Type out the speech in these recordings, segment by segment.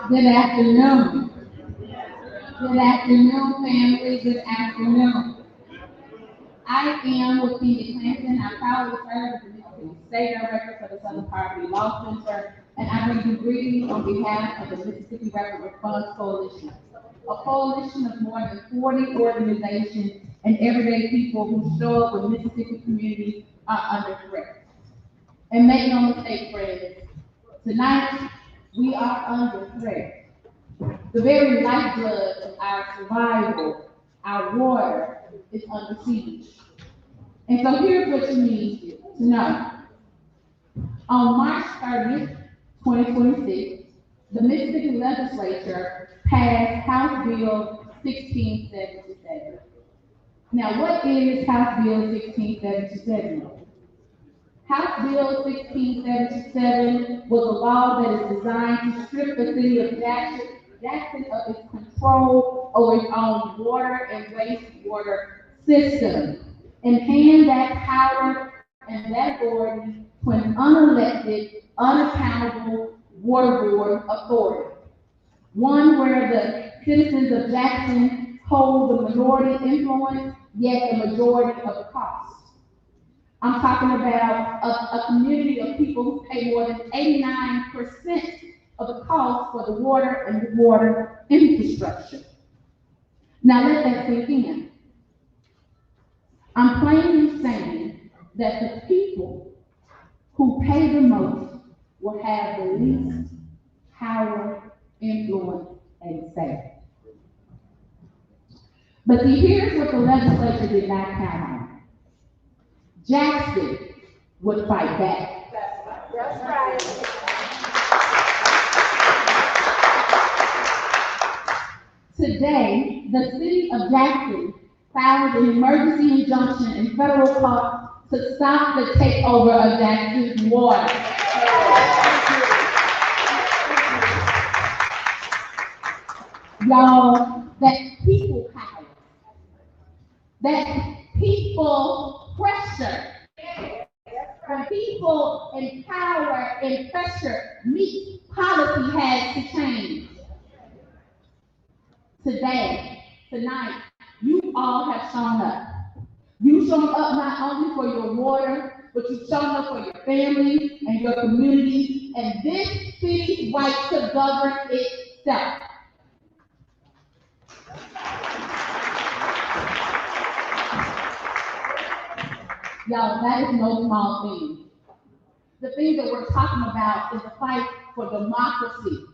Good afternoon. Good afternoon, family. Good afternoon. I am with Phoenix Hampton. I proudly serve as the Mississippi State Director for the Southern Poverty Law Center, and I bring you greetings on behalf of the Mississippi Rapid Response Coalition, a coalition of more than 40 organizations and everyday people who show up when Mississippi communities are under threat. And make no mistake, friends, tonight we are under threat. The very lifeblood of our survival, our water, is under siege. And so here's what you need to know. On March 30th, 2026, the Mississippi Legislature passed House Bill 1677. Now, what is House Bill 1677? House Bill 1677 was a law that is designed to strip the city of Jackson of its control over its own water and wastewater system, and hand that power and that authority to an unelected, unaccountable water board authority. One where the citizens of Jackson hold the minority influence, yet the majority of the cost. I'm talking about a community of people who pay more than 89% of the cost for the water and the water infrastructure. Now let that sink in. I'm plainly saying that the people who pay the most will have the least power, influence, and say. But see, here's what the legislature did not count on. Jackson would fight back. That's right. Today, the city of Jackson filed an emergency injunction in federal court to stop the takeover of Jackson's water. Y'all, that people power, that people pressure, when people in power and pressure meet, policy has to change. Today, tonight, you all have shown up. You've shown up not only for your water, but you've shown up for your families and your communities, and this city's right to govern itself. Y'all, that is no small thing. The thing that we're talking about is the fight for democracy.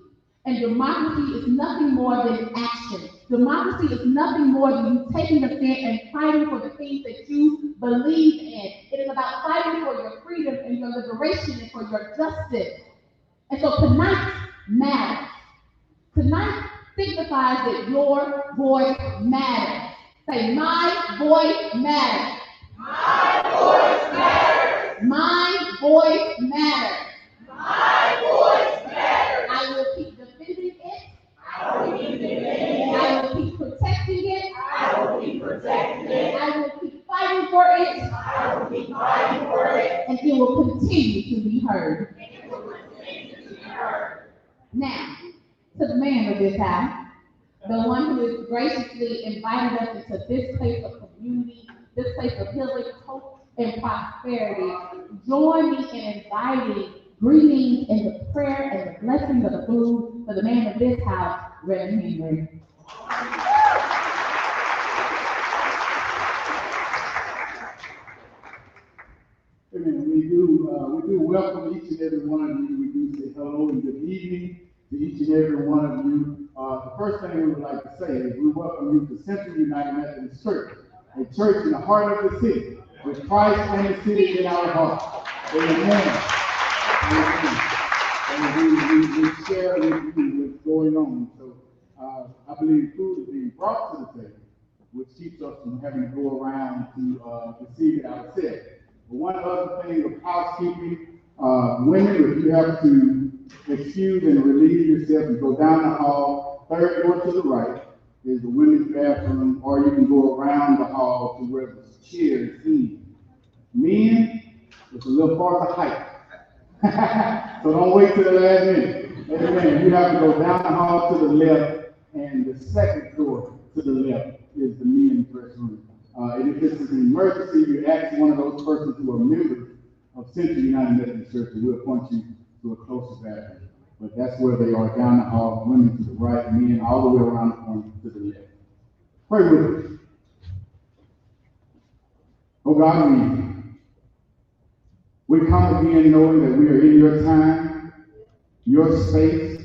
And democracy is nothing more than action. Democracy is nothing more than you taking a stand and fighting for the things that you believe in. It is about fighting for your freedom and your liberation and for your justice. And so tonight matters. Tonight signifies that your voice matters. Say, my voice matters. My voice matters. My voice matters. My voice matters. I will keep defending it. I will keep defending it. I will keep protecting it. I will keep protecting it. I will keep fighting for it. I will keep fighting for it. And it will continue to be heard. It will continue to be heard. Now, to the man of this house, the one who has graciously invited us into this place of community, this place of healing, hope, and prosperity, join me in inviting greetings and the prayer and the blessing of the food for the man of this house, Reverend Henry. Amen. We do welcome each and every one of you. We do say hello and good evening to each and every one of you. The first thing we would like to say is we welcome you to Central United Methodist Church, a church in the heart of the city, with Christ and the city in our heart. Amen. Amen. And we share with you what's going on. So I believe food is being brought to the table, which keeps us from having to go around to receive it ourselves. But one other thing of housekeeping, women, if you have to excuse and relieve yourself and go down the hall, third door to the right is the women's bathroom, or you can go around the hall to where the chair is in. Men, it's a little farther height. So don't wait till the last minute. Amen. You have to go down the hall to the left, and the second door to the left is the men's restroom. And if it's an emergency, you ask one of those persons who are members of Central United Methodist Church, and we'll point you to a closer bathroom. But that's where they are, down the hall, women to the right, men all the way around the corner to the left. Pray with us. Oh God, we come again knowing that we are in your time, your space,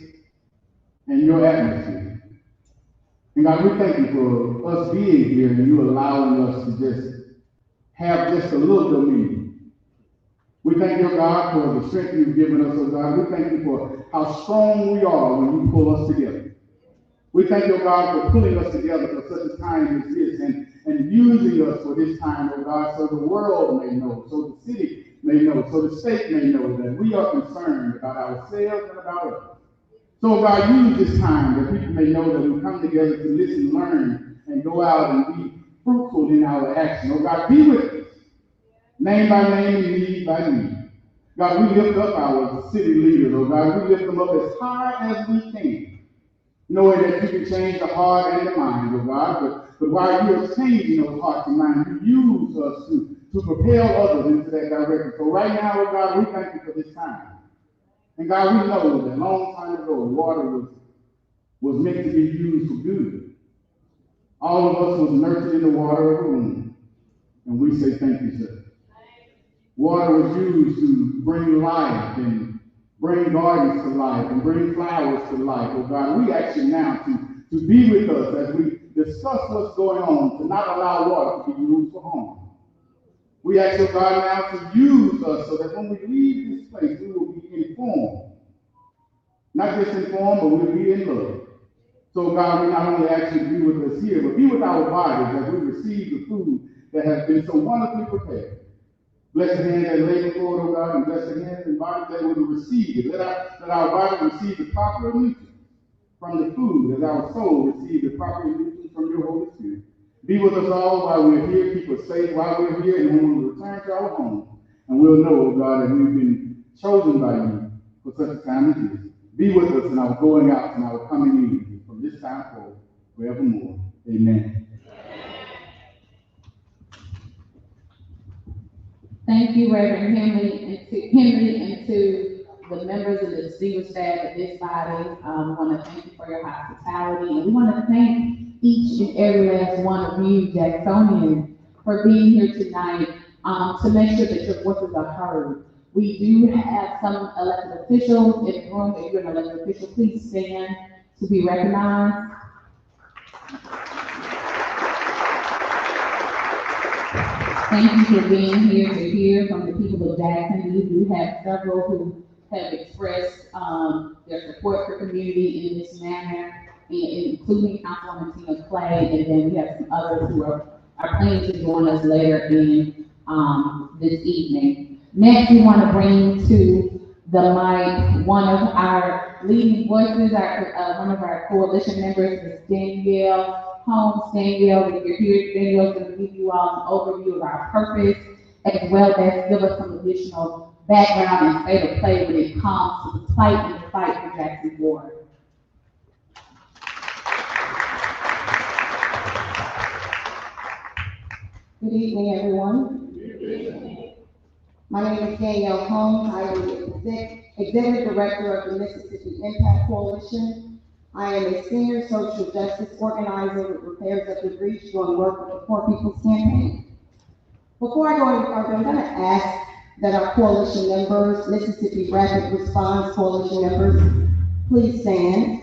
and your atmosphere. And God, we thank you for us being here and you allowing us to just have just a little dominion. We thank you, God, for the strength you've given us, oh God. We thank you for how strong we are when you pull us together. We thank you, God, for pulling us together for such a time as this and using us for this time, oh God, so the world may know, so the city may know, so the state may know that we are concerned about ourselves and about others. So, God, use this time that people may know that we come together to listen, learn, and go out and be fruitful in our action. Oh, God, be with us, name by name and need by need. God, we lift up our city leaders, oh God. We lift them up as high as we can, knowing that you can change the heart and the mind, oh God. But while you are changing those hearts and minds, you use us to propel others into that direction. So right now, oh God, we thank you for this time. And God, we know that a long time ago, water was meant to be used for good. All of us was nurtured in the water of the womb. And we say thank you, sir. Water was used to bring life and bring gardens to life and bring flowers to life. Oh God, we ask you now to be with us as we discuss what's going on, to not allow water to be used for harm. We ask you, God, now to use us so that when we leave this place, we will be informed. Not just informed, but we'll be in love. So, God, we not only ask you to be with us here, but be with our bodies as we receive the food that has been so wonderfully prepared. Bless the hands that lay before it, oh God, and bless the hands and bodies that will receive it. Let our bodies receive the proper nutrients from the food, as our soul receive the proper nutrients from your Holy Spirit. Be with us all while we're here. Keep us safe while we're here, and when we return to our home. And we'll know, oh God, that we've been chosen by you for such a time as this. Be with us in our going out and our coming in from this time forward, forevermore. Amen. Thank you, Reverend Henry, and to the members and the distinguished staff of this body. We want to thank you for your hospitality, and we want to thank each and every last one of you, Jacksonians, for being here tonight to make sure that your voices are heard. We do have some elected officials in the room. If you're an elected official, please stand to be recognized. Thank you for being here to hear from the people of Jackson. We do have several who have expressed their support for community in this manner, including Councilwoman Tina Clay, and then we have some others who are planning to join us later in this evening. Next, we want to bring to the mic one of our leading voices, one of our coalition members, Ms. Danielle Holmes. Danielle, if you're here, Danielle's going to give you all an overview of our purpose, as well as give us some additional background and state of play when it comes to the plight and the fight for Jackson Ward. Good evening, everyone. Good evening. My name is Danielle Holmes. I am the Executive Director of the Mississippi Impact Coalition. I am a senior social justice organizer with Repairs of the Breach, doing work with the Poor People's Campaign. Before I go any further, I'm going to ask that our coalition members, Mississippi Rapid Response Coalition members, please stand.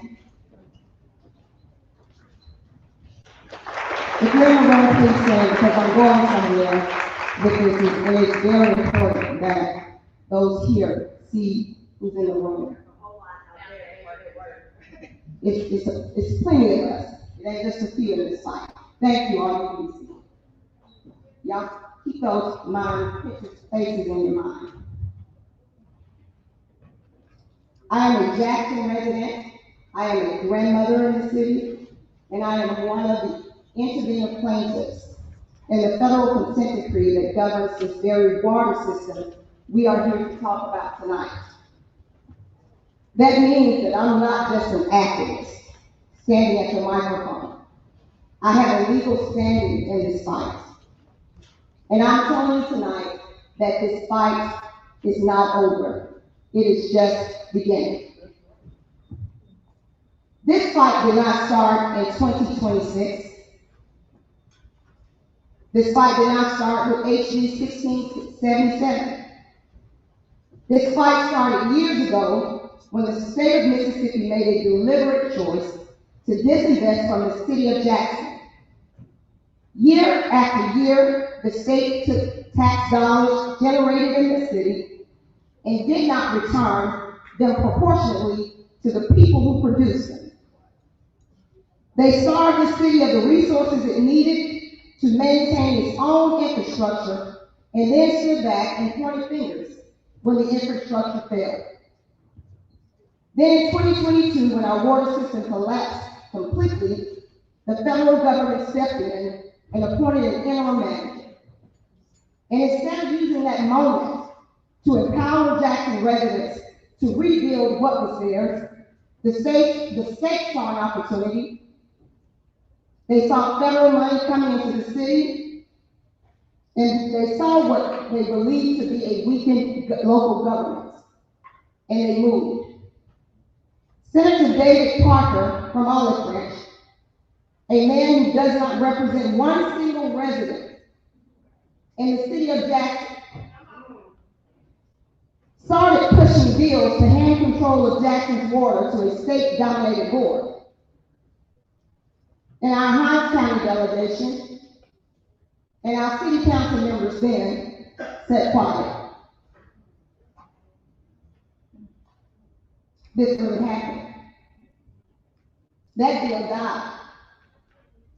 If you're in the room, please stand, because I'm going somewhere with this, and it's very important that those here see who's in the room. It's plenty of us. It ain't just a few in this fight. Thank you, all you can see. Y'all keep those pictures, faces in your mind. I am a Jackson resident. I am a grandmother in the city, and I am one of the intervener plaintiffs in the federal consent decree that governs this very water system we are here to talk about tonight. That means that I'm not just an activist standing at the microphone. I have a legal standing in this fight. And I'm telling you tonight that this fight is not over. It is just beginning. This fight did not start in 2026. This fight did not start with HB 1677. This fight started years ago when the state of Mississippi made a deliberate choice to disinvest from the city of Jackson. Year after year, the state took tax dollars generated in the city and did not return them proportionately to the people who produced them. They starved the city of the resources it needed to maintain its own infrastructure and then stood back and pointed fingers when the infrastructure failed. Then in 2022, when our water system collapsed completely, the federal government stepped in and appointed an interim manager. And instead of using that moment to empower Jackson residents to rebuild what was theirs, the state saw an opportunity. They saw federal money coming into the city, and they saw what they believed to be a weakened local government, and they moved. Senator David Parker from Olive Branch, a man who does not represent one single resident in the city of Jackson, started pushing bills to hand control of Jackson's water to a state-dominated board. And our Hinds County delegation and our city council members then said quiet. This really happened. That bill died.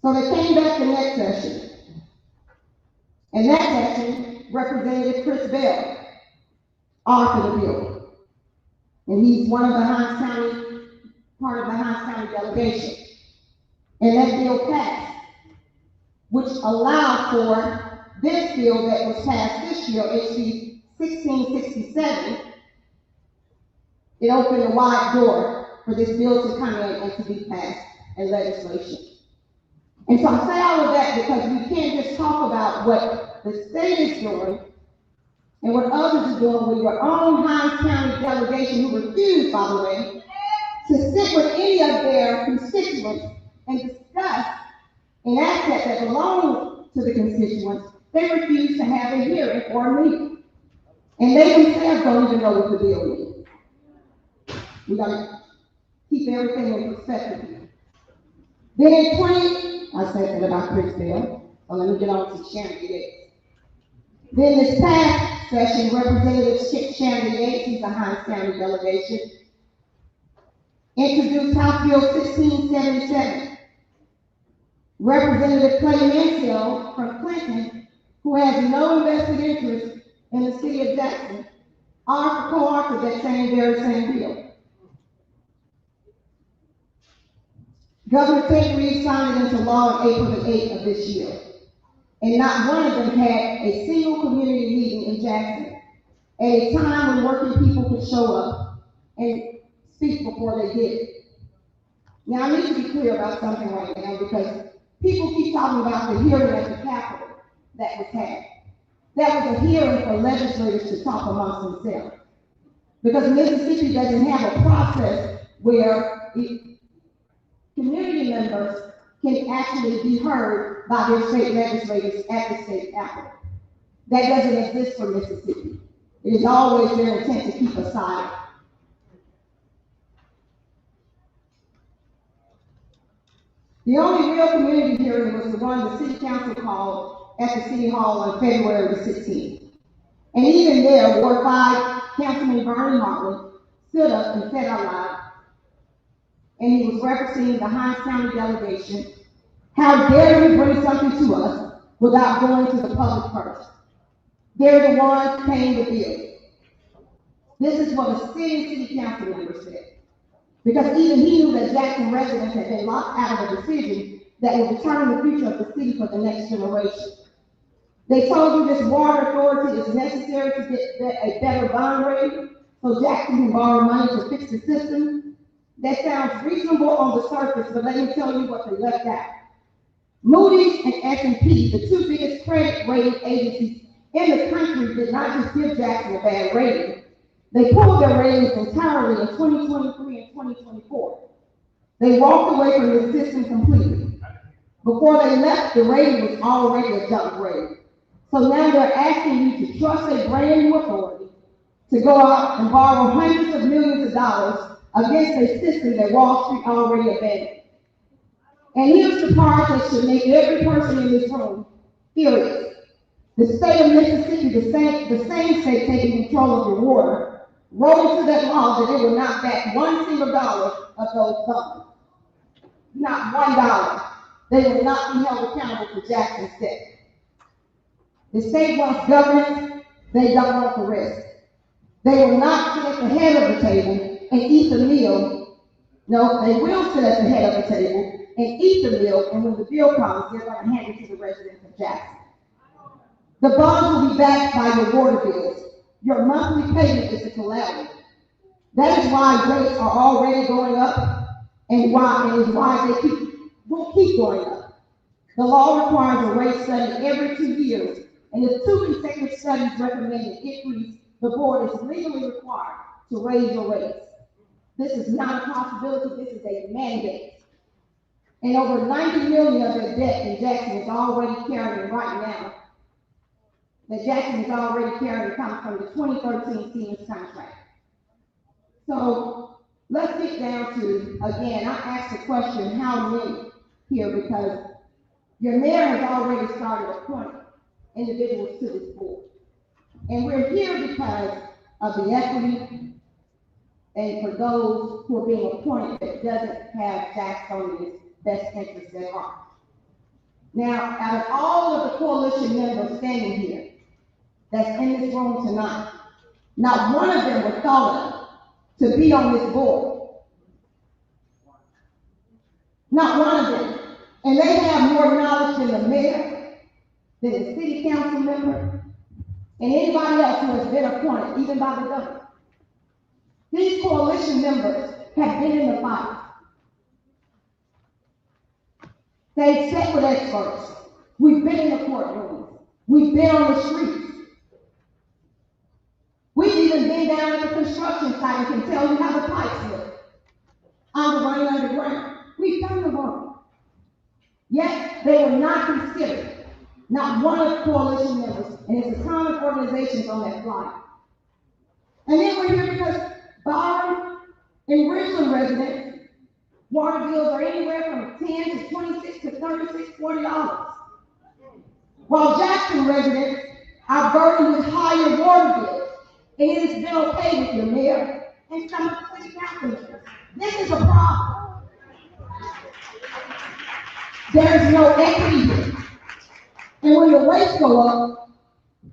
So they came back the next session. And that session, Representative Chris Bell authored the bill. And he's one of the Hinds County, part of the Hinds County delegation. And that bill passed, which allowed for this bill that was passed this year, HB 1667. It opened a wide door for this bill to come in and to be passed in legislation. And so I say all of that because we can't just talk about what the state is doing and what others are doing with your own Hinds County delegation, who refused, by the way, to sit with any of their constituents and discuss an asset that belongs to the constituents. They refuse to have a hearing or a meeting. And they themselves don't even know what the bill means. We gotta keep everything in perspective here. Then in I said that about Chris Bell, so let me get on to Shannon Yates. Then this past session, Representative Shannon Yates, he's a Hinds County delegation, introduced House Bill 1677. Representative Clay Mansell from Clinton, who has no invested interest in the city of Jackson, co-authored that very same bill. Governor Tate Reeves signed it into law on April the 8th of this year. And not one of them had a single community meeting in Jackson at a time when working people could show up and speak before they did. Now, I need to be clear about something right now, because people keep talking about the hearing at the Capitol that was had. That was a hearing for legislators to talk amongst themselves. Because Mississippi doesn't have a process where community members can actually be heard by their state legislators at the state capitol. That doesn't exist for Mississippi. It is always their intent to keep us silent. The only real community hearing was the one the city council called at the city hall on February the 16th. And even there, Ward 5 Councilman Bernie Hartley stood up and said out loud, and he was representing the Hinds County delegation, "How dare you bring something to us without going to the public first? They're the ones paying the bill." This is what a city council member said. Because even he knew that Jackson residents had been locked out of a decision that would determine the future of the city for the next generation. They told you this water authority is necessary to get a better bond rate so Jackson can borrow money to fix the system. That sounds reasonable on the surface, but let me tell you what they left out. Moody's and S&P, the two biggest credit rating agencies in the country, did not just give Jackson a bad rating. They pulled their ratings entirely in 2023 and 2024. They walked away from the system completely. Before they left, the rating was already a junk grade. So now they're asking you to trust a brand new authority to go out and borrow hundreds of millions of dollars against a system that Wall Street already abandoned. And here's the part that should make every person in this room furious. The state of Mississippi, the same state taking control of your water, wrote into that law that it will not back one single dollar of those funds. Not $1. They will not be held accountable for Jackson's debt. The state wants governance, they don't want the rest. They will not sit at the head of the table and eat the meal. No, they will sit at the head of the table and eat the meal, and when the bill comes, they're going to hand it to the residents of Jackson. The bonds will be backed by your water bills. Your monthly payment is a calamity. That is why rates are already going up, and is why they will keep going up. The law requires a rate study every 2 years, and if 2 consecutive studies recommend an increase, the board is legally required to raise your rates. This is not a possibility, this is a mandate. And over 90 million of their debt that Jackson is already carrying right now, that Jackson is already carrying comes from the 2013 Siemens contract. So let's get down to, again, I asked the question, how many here, because your mayor has already started appointing individuals to this board. And we're here because of the equity and for those who are being appointed that doesn't have Jacksonians' best interests at heart. Now, out of all of the coalition members standing here that's in this room tonight, not one of them was thought of to be on this board. Not one of them. And they have more knowledge than the mayor, than the city council member, and anybody else who has been appointed, even by the governor. These coalition members have been in the fight. They've sat with experts. We've been in the courtrooms. We've been on the streets. We've even been down at the construction site and can tell you how the pipes look. Underground. We've done the work. Yet they were not considered. Not one of the coalition members, and it's a ton of organizations on that flight. And then we're here because Byron and Richland residents, water bills are anywhere from $10 to $26 to $36, $40. While Jackson residents are burdened with higher water bills, and it has been okay with your mayor and some of the city council members. This is a problem. There's no equity here. And when the rates go up,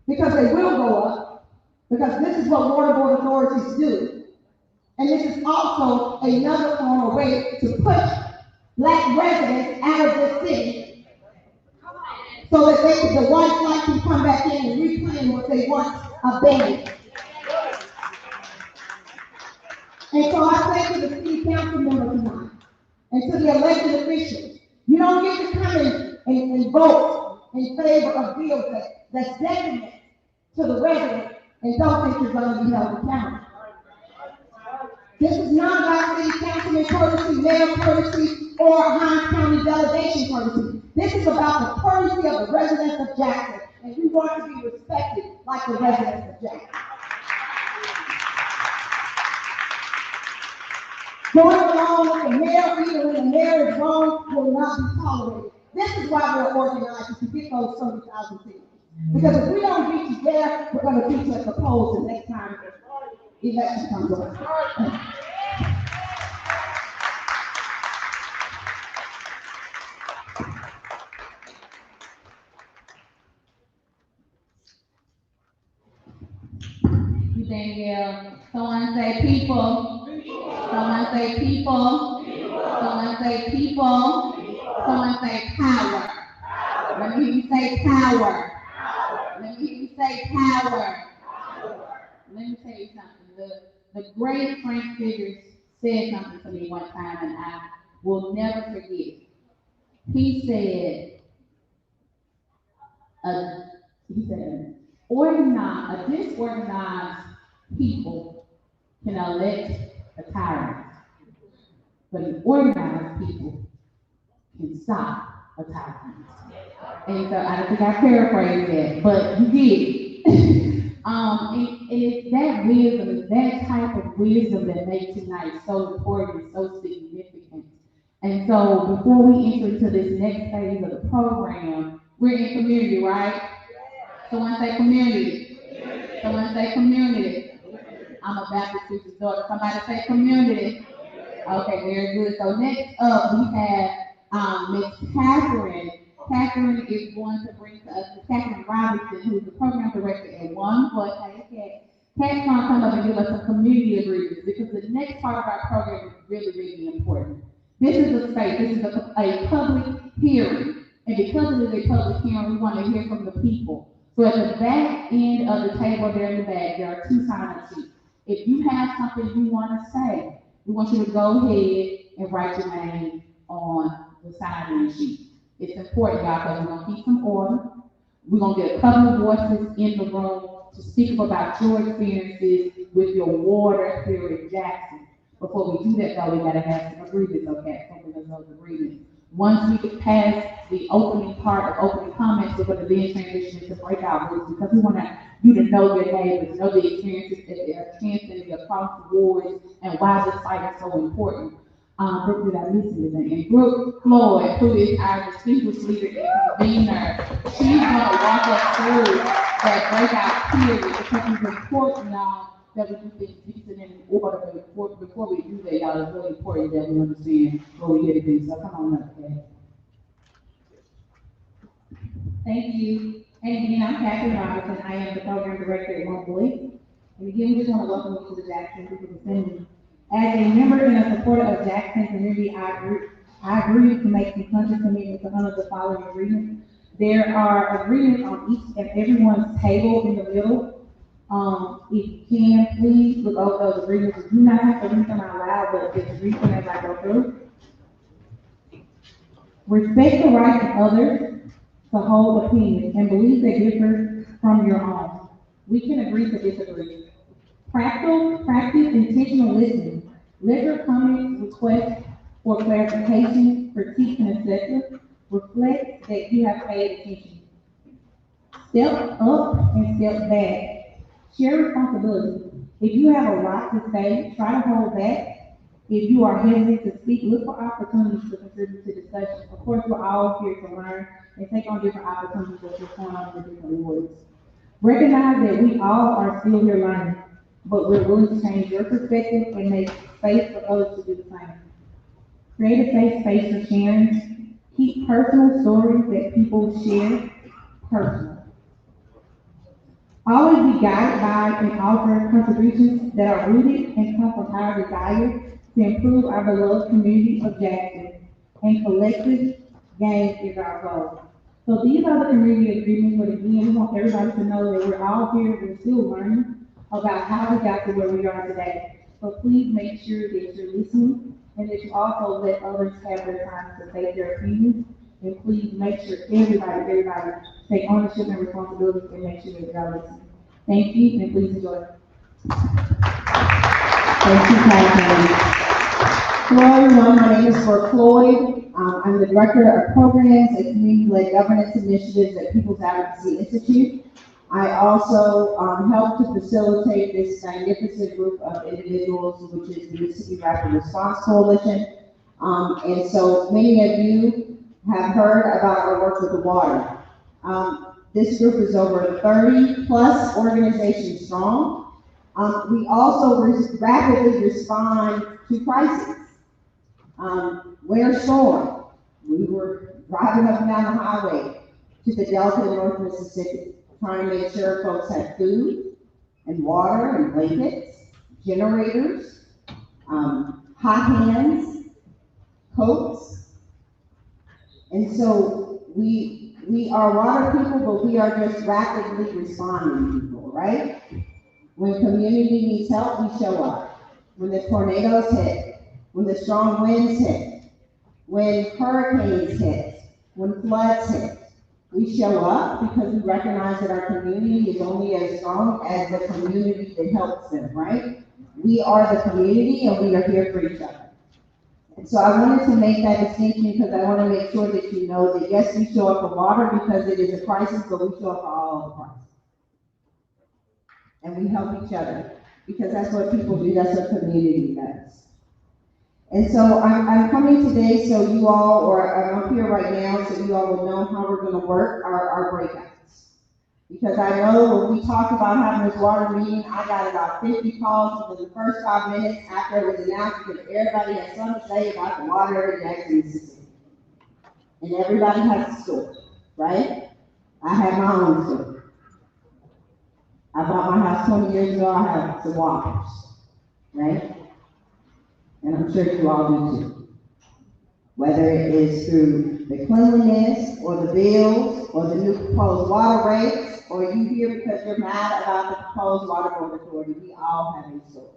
because they will go up, because this is what water board authorities do, and this is also another form of way to push black residents out of this city so that the white flight can come back in and reclaim what they once abandoned. And so I say to the city council members tonight, and to the elected officials, you don't get to come in and vote in favor of bills that's detriment to the residents and don't think you're going to be held accountable. This is not about city councilman courtesy, mayor courtesy, or Hinds County delegation courtesy. This is about the courtesy of the residents of Jackson, and we want to be respected like the residents of Jackson. Going along with the mayor, even when the mayor is wrong, will not be tolerated. This is why we're organizing to get those 30,000 people. Because if we don't beat you there, we're going to beat you at the polls the next time the election comes around. Danielle, someone say people. Someone say people. Someone say people. Someone say power. Let me hear you say power. Let me hear you say power. Let me tell you something. The great Frank Figures said something to me one time, and I will never forget. He said, he said, a disorganized people can elect a tyrant, but an organized people can stop a tyrant. And so I don't think I paraphrased that, but you did. And it's that wisdom, it's that type of wisdom that makes tonight so important, so significant. And so before we enter into this next phase of the program, we're in community, right? Someone say community. Someone say community. I'm a Baptist preacher's daughter. Somebody say community. Okay, very good. So next up we have Miss Catherine. Catherine is going to bring to us Catherine Robinson, who's the program director at One Voice. Cat's going to come up and give us some community agreements because the next part of our program is really, really important. This is a space, this is a public hearing. And because it is a public hearing, we want to hear from the people. So at the back end of the table there in the back, there are 2 sign-up sheets. If you have something you want to say, we want you to go ahead and write your name on the sign-in sheet. It's important, y'all, because we're going to keep some order. We're going to get a couple of voices in the room to speak about your experiences with your water here in Jackson. Before we do that, though, we got to have some agreements, okay? Something of those agreements. Once we get past the opening part of opening comments, we're going to then transition into breakout groups because we want you to know your neighbors, know the experiences that they are experiencing across the wards and why this fight is so important. Brooke, did I miss anything? And Brooke Floyd, who is our distinguished leader and convener, she's going to walk us through that breakout period because it's important, y'all, that we do things decent and in order. Before we do that, y'all, it's really important that we understand what we get to do. So come on up, okay? Thank you. And again, I'm Catherine Robinson. I am the program director at One Voice. And again, we just want to welcome you to the Jackson People Assembly. As a member and a supporter of Jackson community, I agree to make some conscious commitment to honor the following agreements. There are agreements on each and everyone's table in the middle. If you can, please look over those agreements. You do not have to read them out loud, but just read them as I go through. Respect the rights of others to hold opinions and beliefs that differ from your own. We can agree to disagree. Practice intentional listening. Let your comments, requests for clarification, critiques, and assessments reflect that you have paid attention. Step up and step back. Share responsibility. If you have a lot to say, try to hold back. If you are hesitant to speak, look for opportunities to contribute to discussion. Of course, we're all here to learn and take on different opportunities that's going on in different wards. Recognize that we all are still here learning, but we're willing to change your perspective and make space for others to do the same. Create a safe space for sharing. Keep personal stories that people share personal. Always be guided by and offer contributions that are rooted and come from our desire to improve our beloved community of Jackson, and collective gain is our goal. So these are the community agreements, but again, we want everybody to know that we're all here, we're still learning about how we got to where we are today. So please make sure that you're listening and that you also let others have their time to say their opinions. And please make sure everybody take ownership and responsibility and make sure that y'all listen. Thank you, and please enjoy. Thank you, Catherine. Hello, everyone. My name is Brooke Floyd. I'm the Director of Programs and Community-Led Governance Initiatives at People's Advocacy Institute. I also help to facilitate this magnificent group of individuals, which is the Mississippi Rapid Response Coalition. And so many of you have heard about our work with the water. This group is over 30 plus organizations strong. We also rapidly respond to crises. Winter storm, we were driving up and down the highway to the Delta in North Mississippi, trying to make sure folks had food and water and blankets, generators, hot hands, coats. And so we are water people, but we are just rapidly responding people, right? When community needs help, we show up. When the tornadoes hit, when the strong winds hit, when hurricanes hit, when floods hit, We show up because we recognize that our community is only as strong as the community that helps them, right? We are the community and we are here for each other. And so I wanted to make that distinction because I want to make sure that you know that yes, we show up for water because it is a crisis, but we show up for all of the crises. And we help each other because that's what people do, that's what community does. And so I'm coming today so you all, or I'm up here right now so you all will know how we're going to work our breakouts. Because I know when we talked about having this water meeting, I got about 50 calls within the first 5 minutes after it was announced because everybody had something to say about the water in Jackson, Mississippi. And everybody has a story, right? I have my own story. I bought my house 20 years ago, I have some waters, right? And I'm sure you all do too. Whether it is through the cleanliness, or the bills, or the new proposed water rates, or you here because you're mad about the proposed water board authority, we all have a story.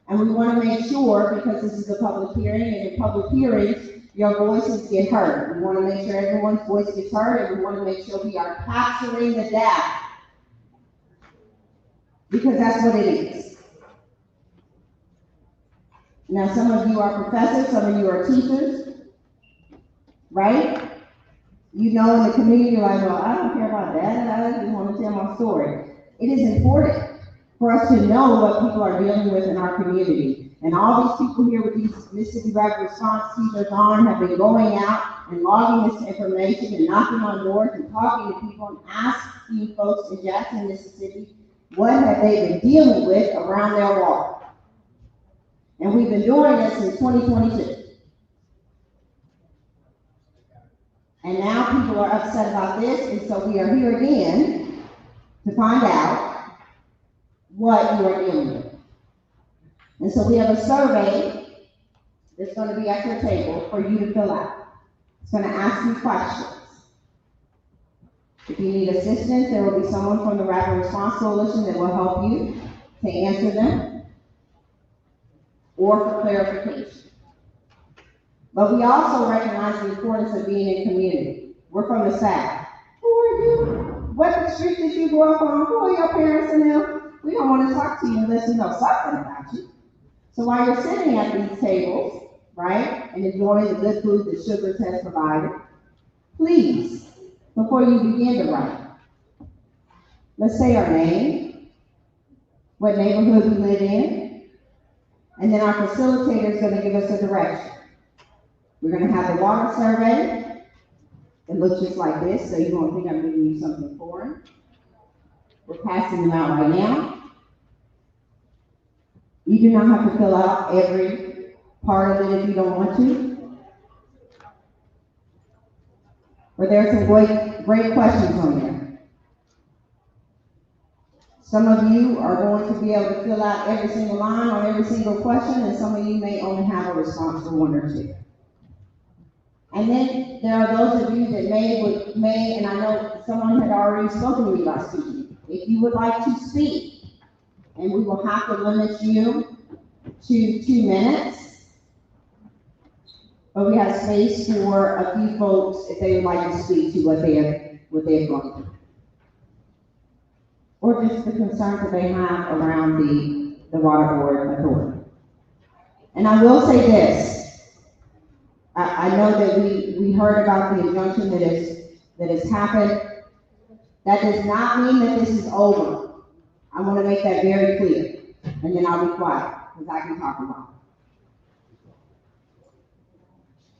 And we want to make sure, because this is a public hearing, and in public hearings, your voices get heard. We want to make sure everyone's voice gets heard, and we want to make sure we are capturing the data. Because that's what it is. Now, some of you are professors, some of you are teachers, right? You know in the community, you're like, well, I don't care about that, I just want to tell my story. It is important for us to know what people are dealing with in our community. And all these people here with these Mississippi Rapid Response Teachers on have been going out and logging this information and knocking on doors and talking to people and asking folks in Jackson, Mississippi, what have they been dealing with around their water. And we've been doing this since 2022. And now people are upset about this, and so we are here again to find out what you are dealing with. And so we have a survey that's going to be at your table for you to fill out. It's going to ask you questions. If you need assistance, there will be someone from the Rapid Response Coalition that will help you to answer them or for clarification. But we also recognize the importance of being in community. We're from the South. Who are you? What street did you grow up on? Who are your parents and them? We don't want to talk to you unless we know something about you. So while you're sitting at these tables, right, and enjoying the good food that Sugar has provided, please, before you begin to write, let's say our name, what neighborhood we live in, and then our facilitator is going to give us a direction. We're going to have the water survey. It looks just like this, so you won't think I'm giving you something foreign. We're passing them out right now. You do not have to fill out every part of it if you don't want to. But there are some great questions on there. Some of you are going to be able to fill out every single line on every single question, and some of you may only have a response for one or two. And then there are those of you that may, and I know someone had already spoken to me about speaking. If you would like to speak, and we will have to limit you to 2 minutes, but we have space for a few folks if they would like to speak to what they're going through. Or just the concerns that they have around the water board authority. And I will say this. I know that we heard about the injunction that has happened. That does not mean that this is over. I want to make that very clear, and then I'll be quiet because I can talk about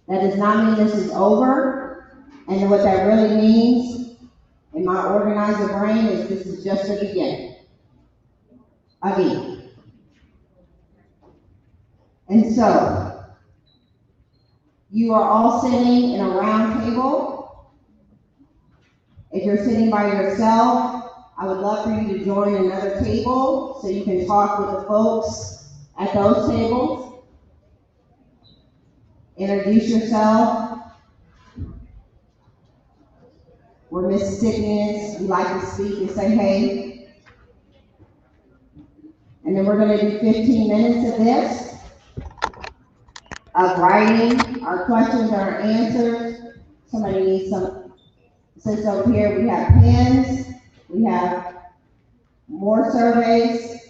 it. That does not mean this is over, and what that really means in my organizer brain is this is just the beginning. Again. And so, you are all sitting in a round table. If you're sitting by yourself, I would love for you to join another table so you can talk with the folks at those tables. Introduce yourself. We're Mississippians. We like to speak and say hey. And then we're going to do 15 minutes of this. Of writing our questions, our answers. Somebody needs Since over here we have pens, we have more surveys,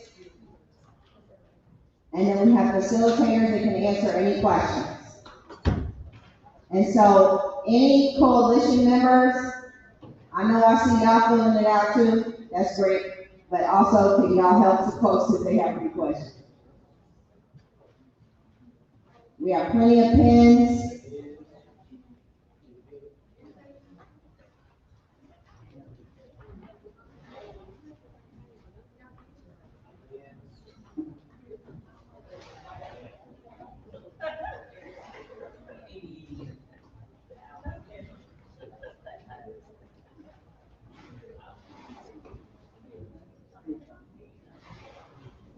and then we have facilitators that can answer any questions. And so, any coalition members, I know I see y'all filling it out too, that's great, but also can y'all help to post if they have any questions? We have plenty of pens.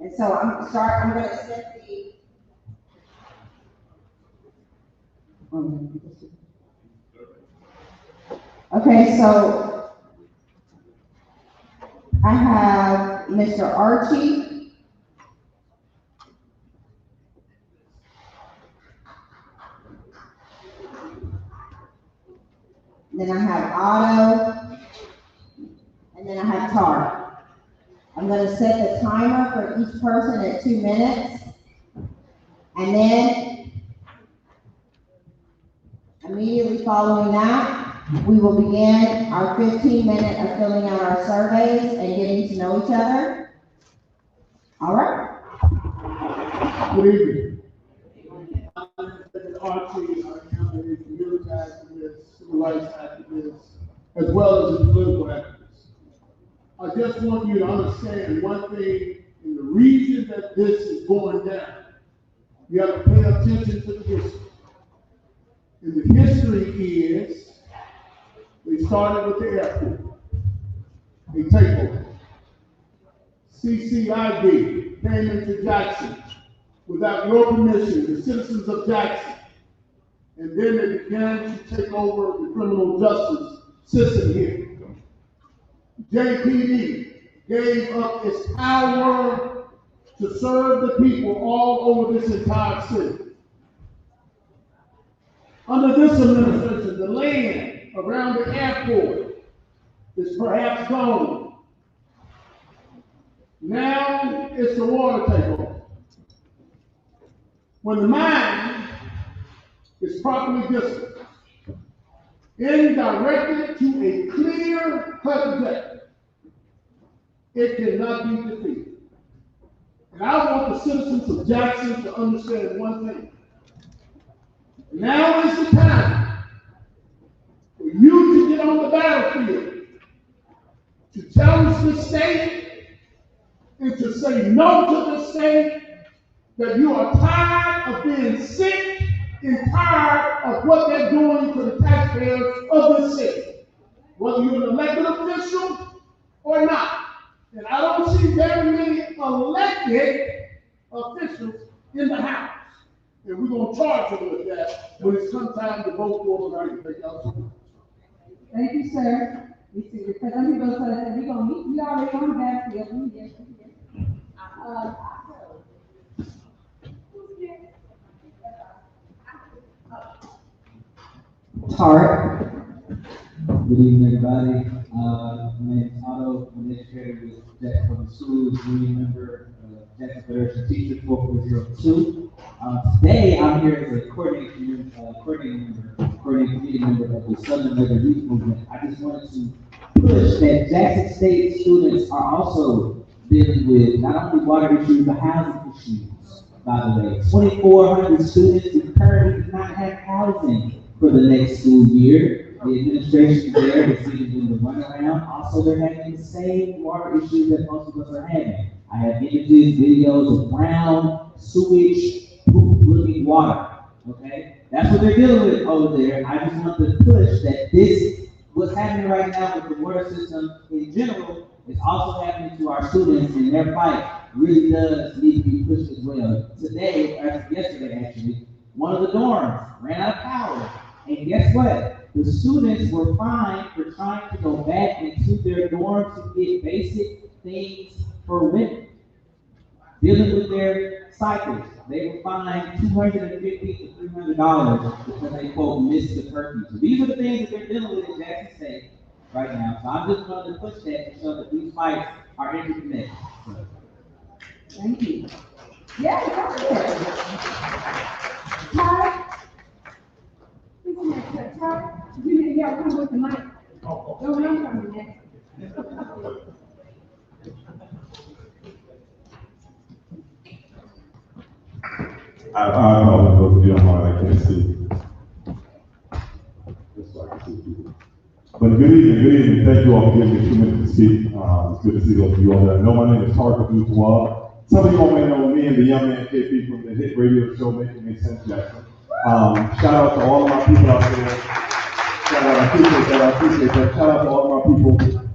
And so I'm gonna set the, okay, so I have Mr. Archie. Then I have Otto, and then I have Tara. I'm gonna set the timer for each person at 2 minutes. And then, immediately following that, we will begin our 15-minute of filling out our surveys and getting to know each other. All right? Good evening. I'm Archie. I am a community activist, civil rights activist, as well as a political activist. I just want you to understand one thing, and the reason that this is going down, you have to pay attention to the history. And the history is, they started with the airport, a takeover. CCID came into Jackson without your permission, the citizens of Jackson. And then they began to take over the criminal justice system here. JPD gave up its power to serve the people all over this entire city. Under this administration, the land around the airport is perhaps gone. Now it's the water takeover. When the mine is properly distanced and directed to a clear-cut objective, it cannot be defeated. And I want the citizens of Jackson to understand one thing. Now is the time for you to get on the battlefield, to challenge the state, and to say no to the state, that you are tired of being sick and tired of what they're doing to the taxpayers of this city, whether you're an elected official or not. And I don't see very many elected officials in the House. And we're going to charge them with that when it's come time to vote for the right. Thank y'all so much. Thank you, sir. We see, because some people say, we're gonna meet, we already on the battlefield. Yes. Tara. Good evening, everybody. My name is Otto. I'm an educator with Jackson Public Schools, union member, Jackson Farish teacher 4402. Today, I'm here as a coordinating committee member of the Southern Labor Youth Movement. I just wanted to push that Jackson State students are also dealing with not only water issues, but housing issues, by the way. 2,400 students who currently do not have housing for the next school year. The administration there is giving them the runaround. Also, they're having the same water issues that most of us are having. I have images, videos of brown, sewage, poop-looking water. Okay? That's what they're dealing with over there. I just want to push that this, what's happening right now with the water system in general, is also happening to our students, and their fight really does need to be pushed as well. Today, or yesterday actually, one of the dorms ran out of power. And guess what? The students were fined for trying to go back into their dorms to get basic things for women. Dealing with their cycles, they were fined $250 to $300 because they, quote, missed the curfew. So these are the things that they're dealing with in Jackson State. right now. So I'm just going to push that to show that these fights are interconnected. So, Thank you. Yeah, Ty, you can have that. Ty, you need y'all come with the mic. No, I'm coming next. I apologize if you don't mind, I can't see. Just so I can see people. But good evening, thank you all for giving me 2 minutes to speak. It's good to see those of you all there. I know my name is Tarek Abdul-Tawwab. Some of you all may know me and the young man KP from the hit radio show Making Make Sense Jackson. Shout out to all of my people out there. I appreciate that. Shout out to all of our people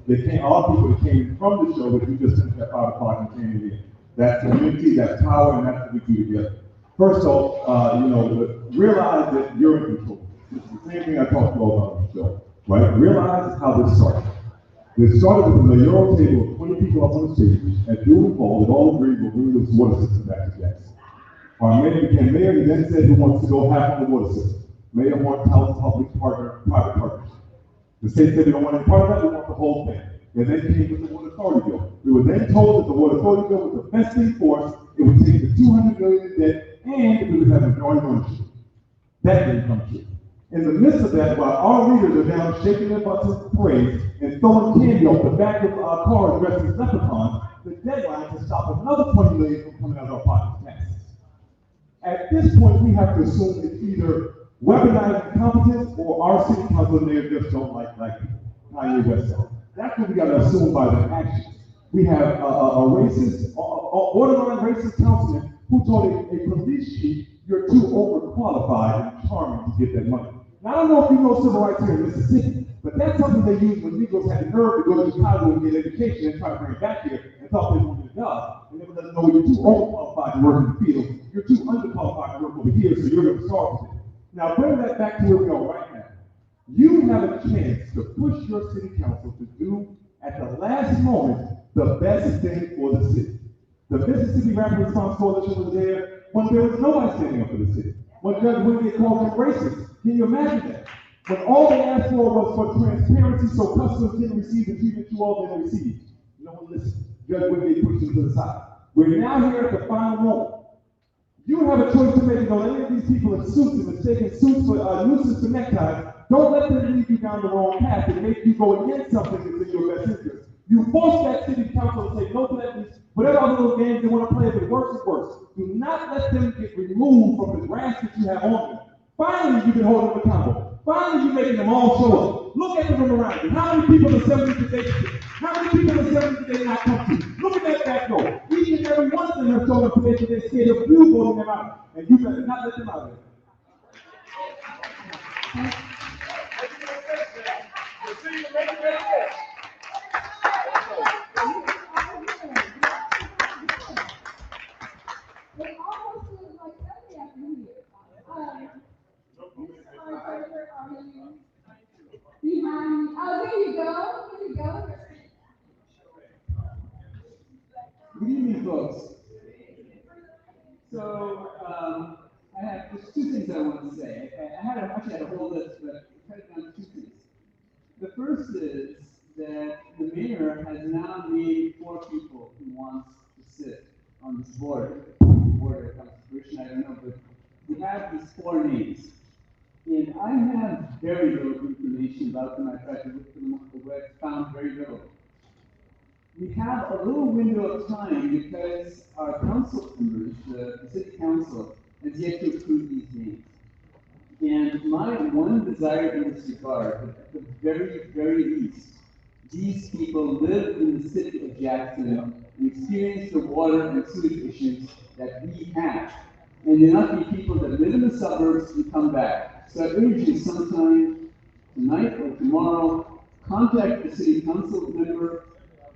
that came, all people that came from the show that we just finished at 5 o'clock and came in. That's community, that's power, and that's what we do together. First off, realize that you're in control. This is the same thing I talked to all about on the show, right? Realize how this started. This started with a mayoral table of 20 people up on the stage, and duly polled, that all agreed we'll bring this water system back to Jackson. Our mayor became mayor, he then said who wants to go half on the water system. Mayor wants public private partnership. The state said we don't want any part of that, we want the whole thing. And then came with the water authority bill. We were then told that the water authority bill was the best thing for us, it would take the $200 million in debt, and we would have majority ownership. That didn't come true. In the midst of that, while our leaders are down shaking their butts in parades and throwing candy off the back of our cars dressed as leprechauns, the deadline to stop another $20 million from coming out of our pockets taxes. At this point, we have to assume it's either weaponized incompetence or our city council mayors just don't like black people. Kanye West said. That's what we got to assume by their actions. We have a racist, borderline racist councilman who told a police chief, you're too overqualified and charming to get that money. Now, I don't know if you know civil rights here in Mississippi, but that's something they use when Negroes had the nerve to go to Chicago and get education and try to bring it back here and thought they wanted a job. And they would let them know you're too overqualified to work in the field, you're too underqualified to work over here, so you're going to start with it. Now, bring that back to where we are right now. You have a chance to push your city council to do, at the last moment, the best thing for the city. The Mississippi Rapid Response Coalition was there when there was nobody standing up for the city. When Judge Wingate called them racist. Can you imagine that? When all they asked for was for transparency so customers didn't receive the treatment you all didn't receive. No one listened. Judge Wingate pushed them to the side. We're now here at the final moment. You have a choice to make. You know, any of these people in suits and mistaken suits for nuisance for neckties, don't let them lead you down the wrong path and make you go against something that's in your best interest. You force that city council to say no to that, whatever other little games they want to play, if it works, it works. Do not let them get removed from the grasp that you have on them. Finally, you can hold them accountable. Finally, you're making them all show up. Look at the room around you. How many people in assembly did they see? How many people in assembly did they not come to? Look at that back door. Each and every one of them have shown up today because they're scared of you voting them out. And you better not let them out of there. It almost feels like Sunday after here. Behind me. Oh, there you go. There you go. Good evening, folks. So, I have just 2 things I want to say. I actually had a whole list, but I cut it down to 2 things. The first is that the mayor has now named 4 people he wants to sit on this board. Board of Constitution, I don't know, but we have these 4 names. And I have very little information about them. I tried to look for them on the web, found very little. We have a little window of time because our council members, the city council, has yet to approve these names. And my one desire in this regard, at the very, very least, these people live in the city of Jackson and experience the water and sewage issues that we have. And they're not the people that live in the suburbs and come back. So I urge you sometime tonight or tomorrow, contact the city council member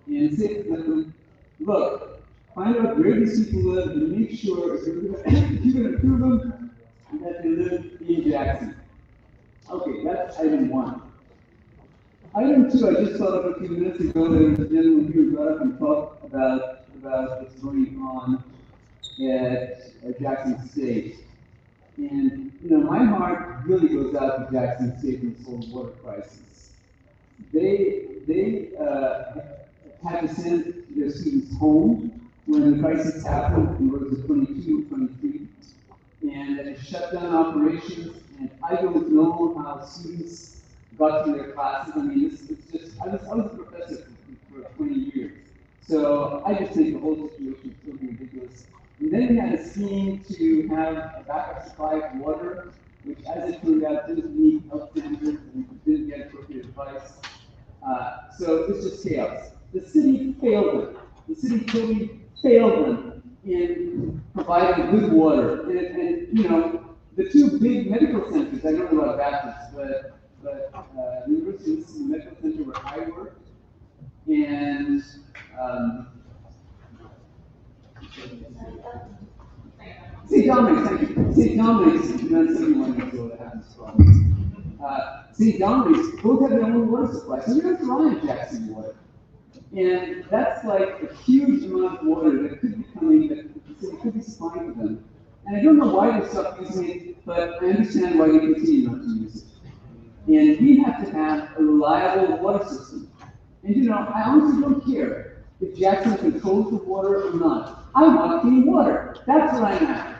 and say to them, look, find out where these people live and make sure if you're going to approve them, that they live in Jackson. Okay, that's item 1. Item 2, I just thought of a few minutes ago, there was a gentleman who got up and talked about what's going on at Jackson State. And, you know, my heart really goes out to Jackson State and this whole water crisis. they had to send their students home when the crisis happened in rows of 22, 23, and they shut down operations. And I don't know how students got to their classes. I mean, it's just, I was a professor for 20 years. So I just think the whole situation is totally ridiculous. And then we had a scheme to have a backup supply of water, which as it turned out didn't meet health standards and didn't get appropriate advice. So it's just chaos. The city failed them. The city totally failed them in providing good water. And you know, the two big medical centers, I don't know about Baptist, but University of Mississippi Medical Center where I work, and St. Dominic's, thank you. St. Dominic's, that's everyone knows what happens from. St. Dominic's both have their own water supply, so you don't have to rely on Jackson water. And that's like a huge amount of water that could be coming, that the city could be supplying to them. And I don't know why they stopped using it, but I understand why they continue not to use it. And we have to have a reliable water system. And you know, I honestly don't care if Jackson controls the water or not. I want clean water. That's what I'm after.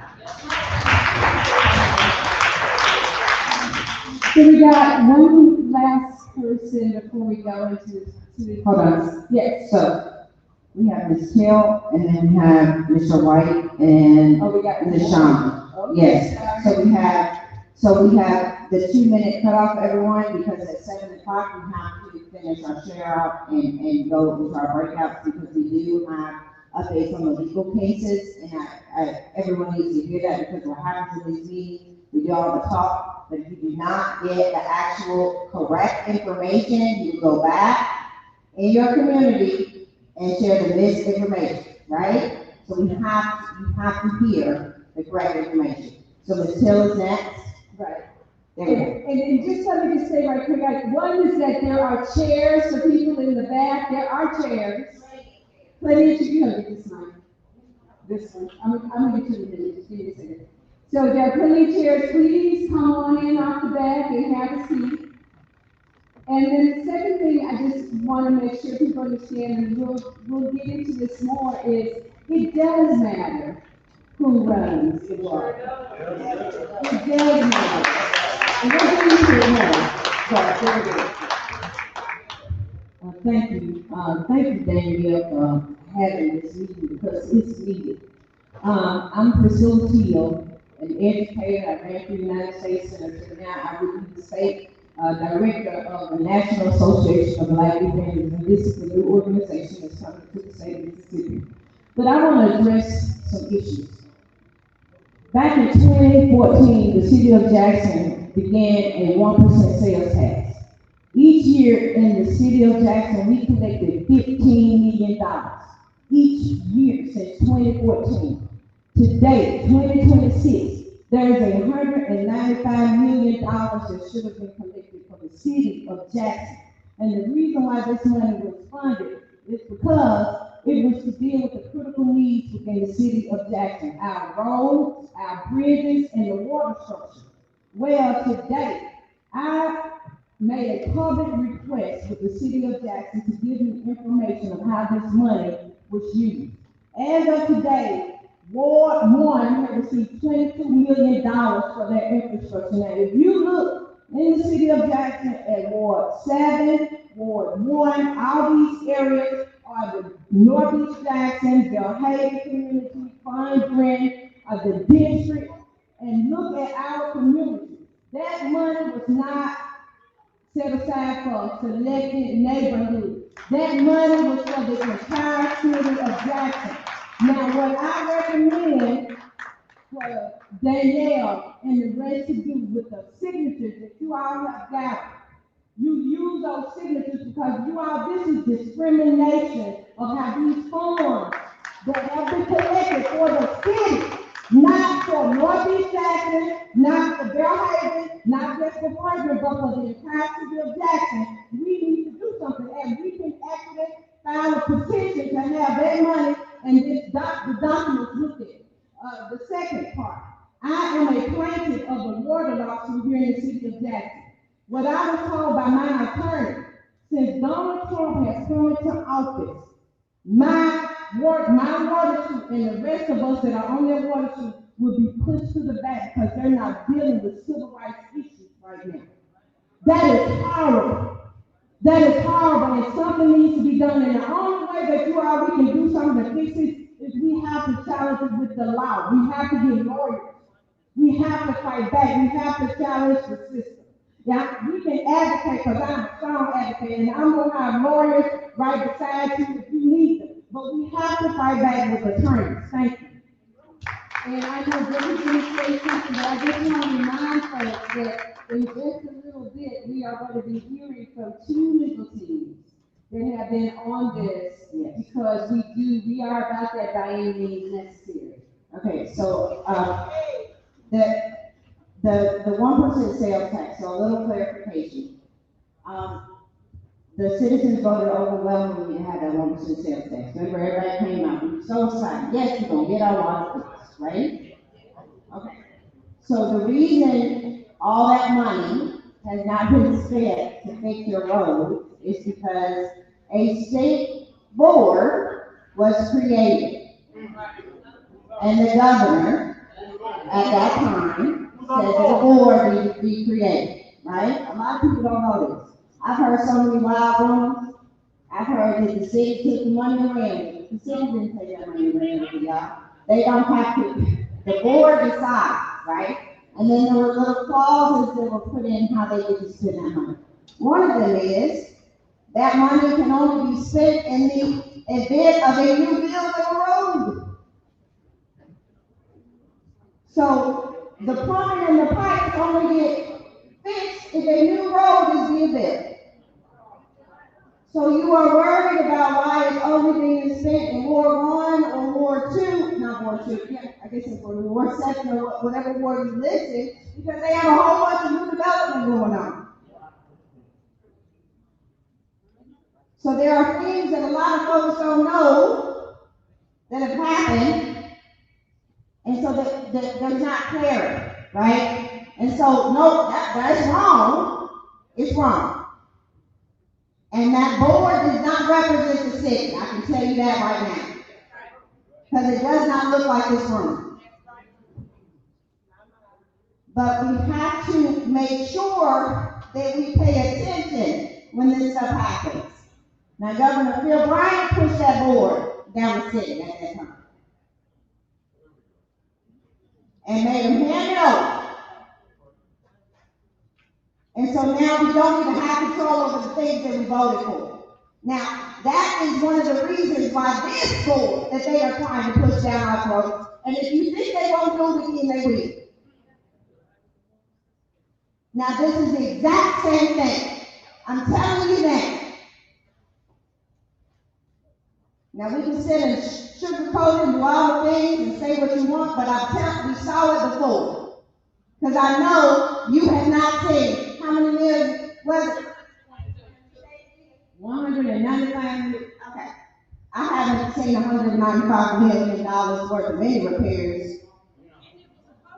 So we got one last person before we go into the. Hold on. Yes. So, we have Ms. Hill, and then we have Mr. White, and Oh, we got Ms. Shawn. Okay. Yes, so we have the 2-minute cutoff, everyone, because at 7 o'clock, we have to finish our share out and go into our breakouts, because we do have updates on the legal cases, and everyone needs to hear that, because what happens in these meetings, we do all the talk, but if you do not get the actual correct information, you go back in your community and share the misinformation, right? So you have to hear the correct information. So Ms. Hill is next. Right. There we go. And just let me just say right quick, one is that there are chairs for people in the back. There are chairs. Plenty of, you know, get this one. This one. I'm gonna get you in a minute. Just give me a second. So there are plenty of chairs. Please come on in off the back and have a seat. And then the second thing I just want to make sure people understand, and we'll get into this more, is it does matter who runs the water. It does matter. And we're going to know. So there it is. Thank you, Danielle, for having this meeting, because it's needed. I'm Priscilla Teal, an educator. I ran through the United States Senator. Now I would be the state director of the National Association of Black Defenders, and this is the new organization that's coming to the state of Mississippi. But I want to address some issues. Back in 2014, the city of Jackson began a 1% sales tax. Each year in the city of Jackson, we collected $15 million each year since 2014. To date, 2026, there is $195 million that should have been collected from the city of Jackson. And the reason why this money was funded is because it was to deal with the critical needs within the city of Jackson, our roads, our bridges, and the water structure. Well, today, I made a public request with the city of Jackson to give me information of how this money was used. As of today, Ward 1 has received $22 million for their infrastructure. Now, if you look in the city of Jackson at Ward 7, Ward 1, all these areas are the Northeast Jackson, Belhaven community, Fine Brent, the district, and look at our community. That money was not set aside for selected neighborhoods. That money was for the entire city of Jackson. Now, what I recommend for Danielle and the rest of you with the signatures that you all have gathered, you use those signatures because you all, this is discrimination of how these funds that have been collected for the city, not for Northeast Jackson, not for Belhaven, not just for Farish, but for the entire city of Jackson. We need to do something, and we can actually file a petition to have that money and the documents looked at. The second part, I am a plaintiff of the water lawsuit here in the city of Jackson. What I was told by my attorney Since Donald Trump has come into office, my water shoot and the rest of us that are on that water shoot will be pushed to the back because they're not dealing with civil rights issues right now. That is horrible. That is horrible, and something needs to be done. And the only way that we can do something to fix it is we have to challenge it with the law. We have to get lawyers. We have to fight back. We have to challenge the system. Yeah, we can advocate because I'm a strong advocate, and I'm going to have lawyers right beside you if you need them. But we have to fight back with attorneys. Thank you. And I know Debbie's going to say something, but I just want to remind folks that in just a little bit, we are going to be hearing from 2 legal teams that have been on this because we are about that by any means necessary. Okay, so, the 1% sales tax, so a little clarification. The citizens voted overwhelmingly to have that 1% sales tax. Remember, everybody came out, we were so excited, yes, we're gonna get our water fixed, right? Okay, so the reason all that money has not been spent to fix your roads is because a state board was created. And the governor, at that time, said that the board needed to be created, right? A lot of people don't know this. I've heard so many wild rumors. I've heard that the city took the money and ran with it. The city didn't take that money and ran with it, y'all. They don't have to. The board decides, right? And then there were little clauses that were put in how they get to spend that money. One of them is that money can only be spent in the event of a new build of a road. So the plumbing and the pipes only get fixed if a new road is being built. So you are worried about why it's only being spent in Ward 1 or Ward 2, not Ward 2, yeah, I guess it's Ward 7 or whatever ward you live in, because they have a whole bunch of new development going on. So there are things that a lot of folks don't know that have happened, and so that there's not clarity, right? And so, no, that's wrong. It's wrong. And that board does not represent the city. I can tell you that right now. Because it does not look like this room. But we have to make sure that we pay attention when this stuff happens. Now, Governor Phil Bryant pushed that board down the city at that time. And made them hand it over. And so now we don't even have control over the things that we voted for. Now, that is one of the reasons why this board that they are trying to push down our throats. And if you think they won't do it again, they will. Now, this is the exact same thing. I'm telling you that. Now, we can sit and sugarcoat and do all the things and say what you want, but I'm telling you, we saw it before. Because I know you have not seen how many million was it? 195. Okay. I haven't seen $195 million worth of any repairs.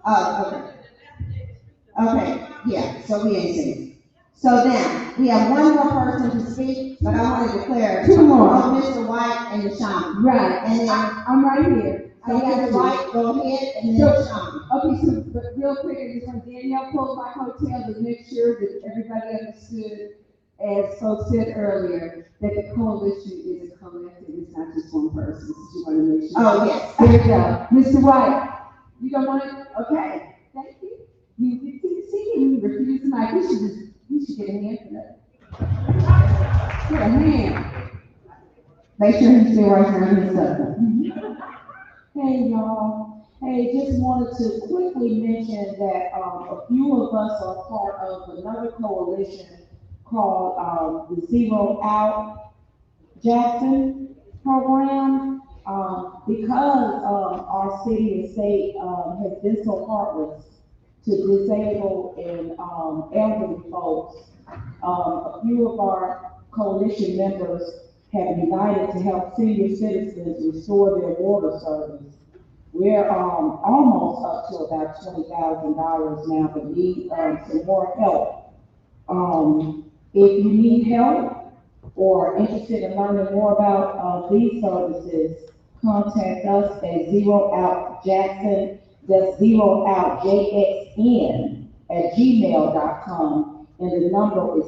Oh, okay. Okay, yeah, so we ain't seen it. So now, we have one more person to speak, but I want to declare 2 more. Mr. White and Deshaun. Right, And then I'm right here. so Mr. White, go ahead, and then Deshaun. Okay, so but real quick, I just want Danielle pulled my hotel to make sure that everybody understood, as folks said earlier, that the coalition is a collective, it's not just one person, so you want to make sure. Oh, yes. There you go. Mr. White, you don't want it? Okay, thank you. You see him, you refuse the mic, you should get a hand for that. Get a hand. Make sure he's still right around his stuff. Hey, y'all. Hey, just wanted to quickly mention that a few of us are part of another coalition called the Zero Out Jackson program. Because our city and state has been so heartless to disabled and elderly folks, a few of our coalition members have united to help senior citizens restore their water service. We're almost up to about $20,000 now, but need some more help. If you need help, or interested in learning more about these services, contact us at Zero Out Jackson, that's Zero Out JXN at gmail.com, and the number is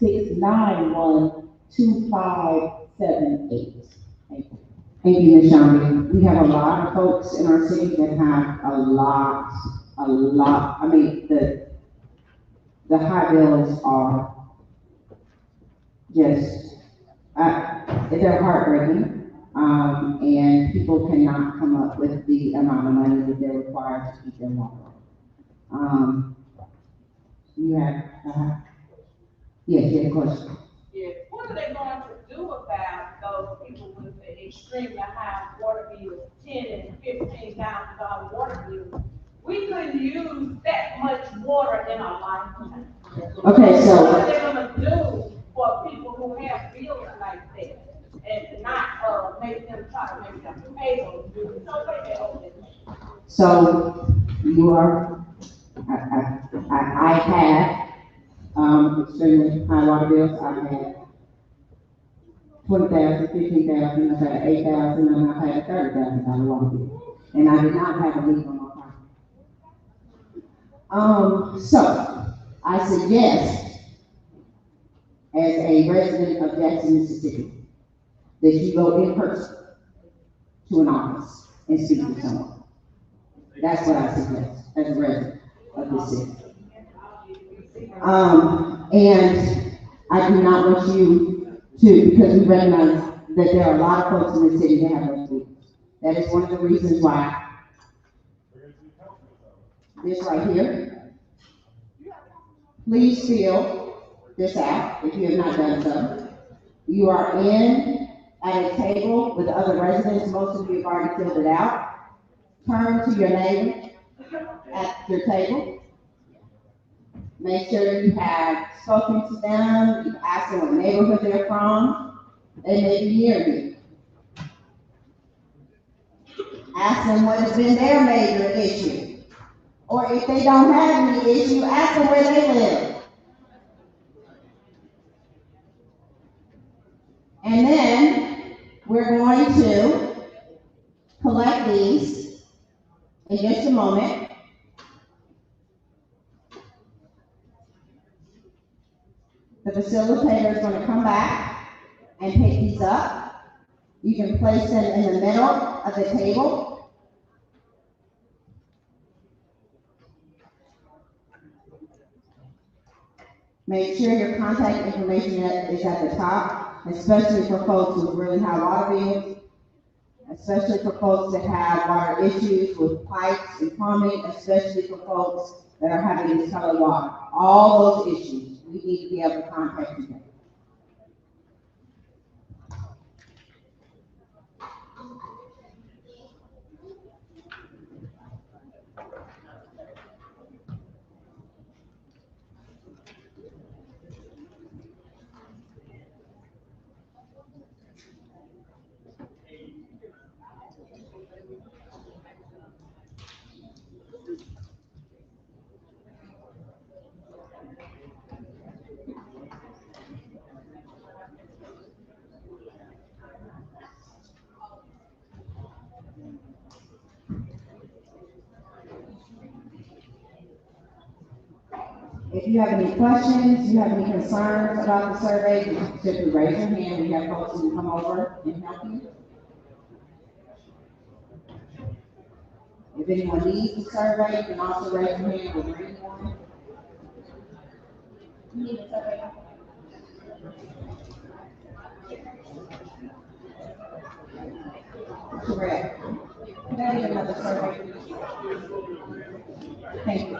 601-691-2578. Thank you. Thank you, Ms. Shambi. We have a lot of folks in our city that have a lot, I mean, the high bills are just, they're heartbreaking. And people cannot come up with the amount of money that they're required to keep their water on. You have, yes, you have a question. Yes, what are they going to do about those people with the extremely high water bills, $10,000 and $15,000 water bills? We couldn't use that much water in our lifetime. Okay, so. What are they gonna do for people who have bills like that? And not, make them try to make them pay those bills? No way they owe it. So, you are, I had, extremely high water bills. I had 20,000, 15,000, I've had 8,000, and I've had $30,000 water bill. And I did not have a leak on my property. So, I suggest, as a resident of Jackson, Mississippi, that you go in person to an office and speak to someone. That's what I suggest as a resident of this city. And I do not want you to, because we recognize that there are a lot of folks in the city that have those leaks. That is one of the reasons why this right here, please fill this out if you have not done so. You are in at a table with other residents. Most of you have already filled it out. Turn to your neighbor at your table. Make sure you have spoken to them. You've asked them what neighborhood they're from. They may be near you. Ask them what has been their major issue. Or if they don't have any issue, ask them where they live. And then we're going to collect these in just a moment. The facilitator is going to come back and pick these up. You can place them in the middle of the table. Make sure your contact information is at the top, especially for folks with really high water bills, especially for folks that have water issues with pipes and plumbing, especially for folks that are having discolored water. All those issues, we need to be able to contact you. If you have any questions, you have any concerns about the survey, you can simply raise your hand. We have folks who can come over and help you. If anyone needs the survey, you can also raise your hand with anyone. You need a survey? Correct. Can I get another survey? Thank you.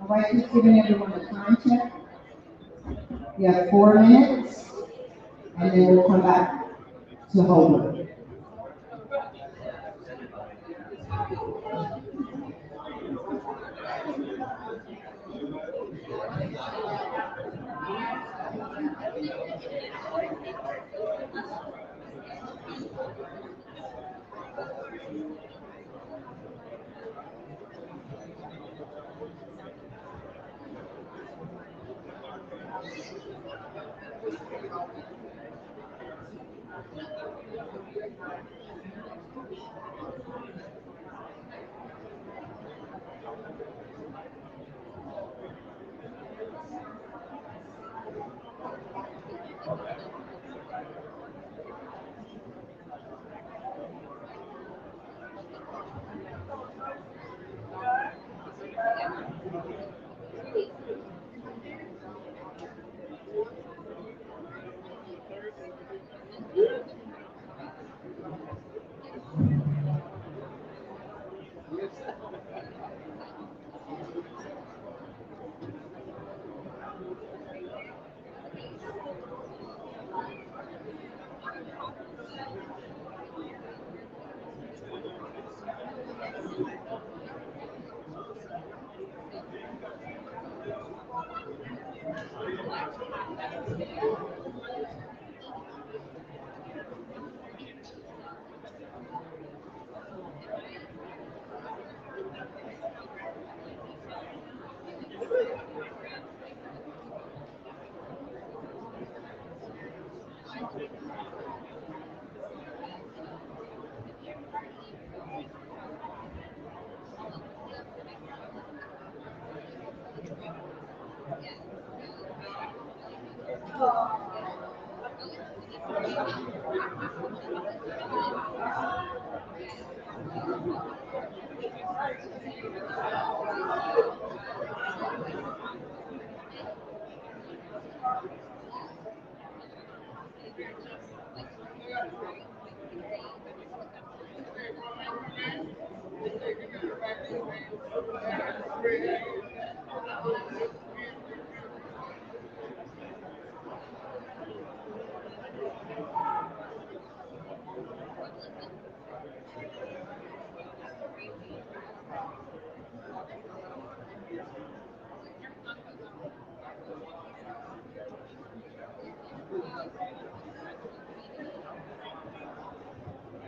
All right, just giving everyone a time check. You have 4 minutes, and then we'll come back to Holbrook.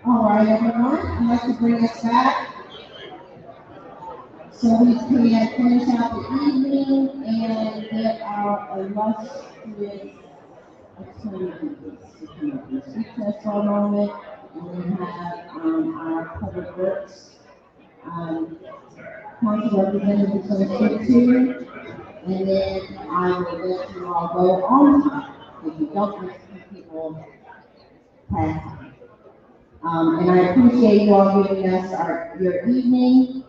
All right, everyone, I'd like to bring us back so we can finish out the evening and get our illustrious attorneys. Speak to us for a moment, and then have our public works council representatives going to speak to you, and then I will let you all go on time. If you don't, let people pass time. And I appreciate you all giving us your evening.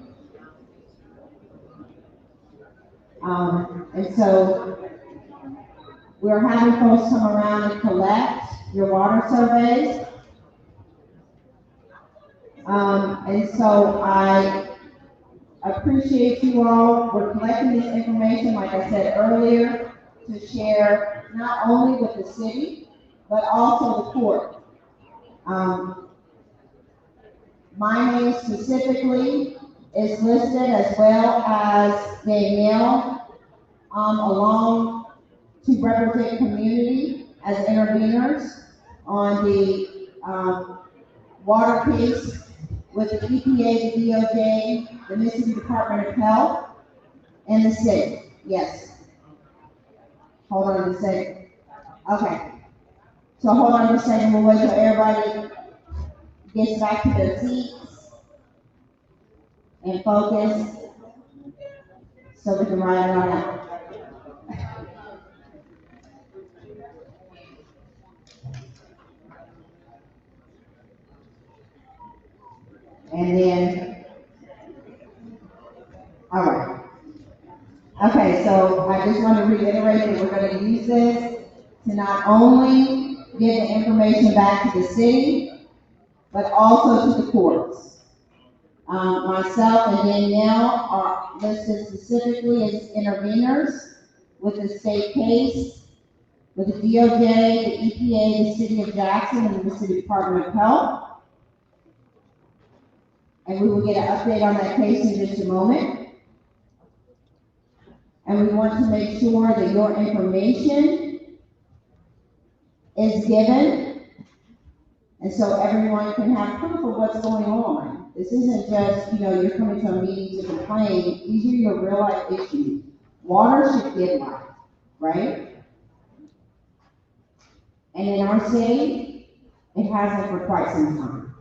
And so we're having folks come around and collect your water surveys. And so I appreciate you all. We're collecting this information, like I said earlier, to share not only with the city, but also the court. My name specifically is listed, as well as Danielle, along to represent community as interveners on the water piece with the EPA, the DOJ, the Mississippi Department of Health, and the city. Yes. Hold on a second. Okay. So hold on a second. We'll wait till everybody gets back to their seats and focus so we can write it on out. And then, all right. Okay, so I just want to reiterate that we're going to use this to not only get the information back to the city, but also to the courts. Myself and Danielle are listed specifically as interveners with the state case, with the DOJ, the EPA, the city of Jackson, and the Mississippi Department of Health. And we will get an update on that case in just a moment. And we want to make sure that your information is given, and so everyone can have proof of what's going on. This isn't just, you're coming to a meeting to complain. These are your real life issues. Water should give life, right? And in our city, it hasn't for quite some time.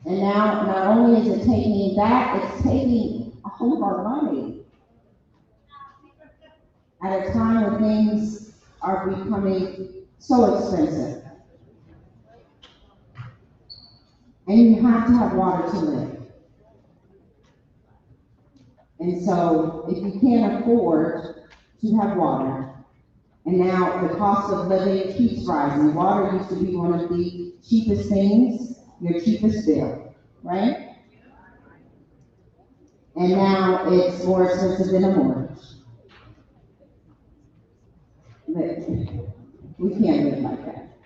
And now, not only is it taking that, it's taking a whole of our money at a time when things are becoming so expensive. And you have to have water to live. And so, if you can't afford to have water, and now the cost of living keeps rising. Water used to be one of the cheapest things, your cheapest bill, right? And now it's more expensive than a mortgage. But we can't live like that.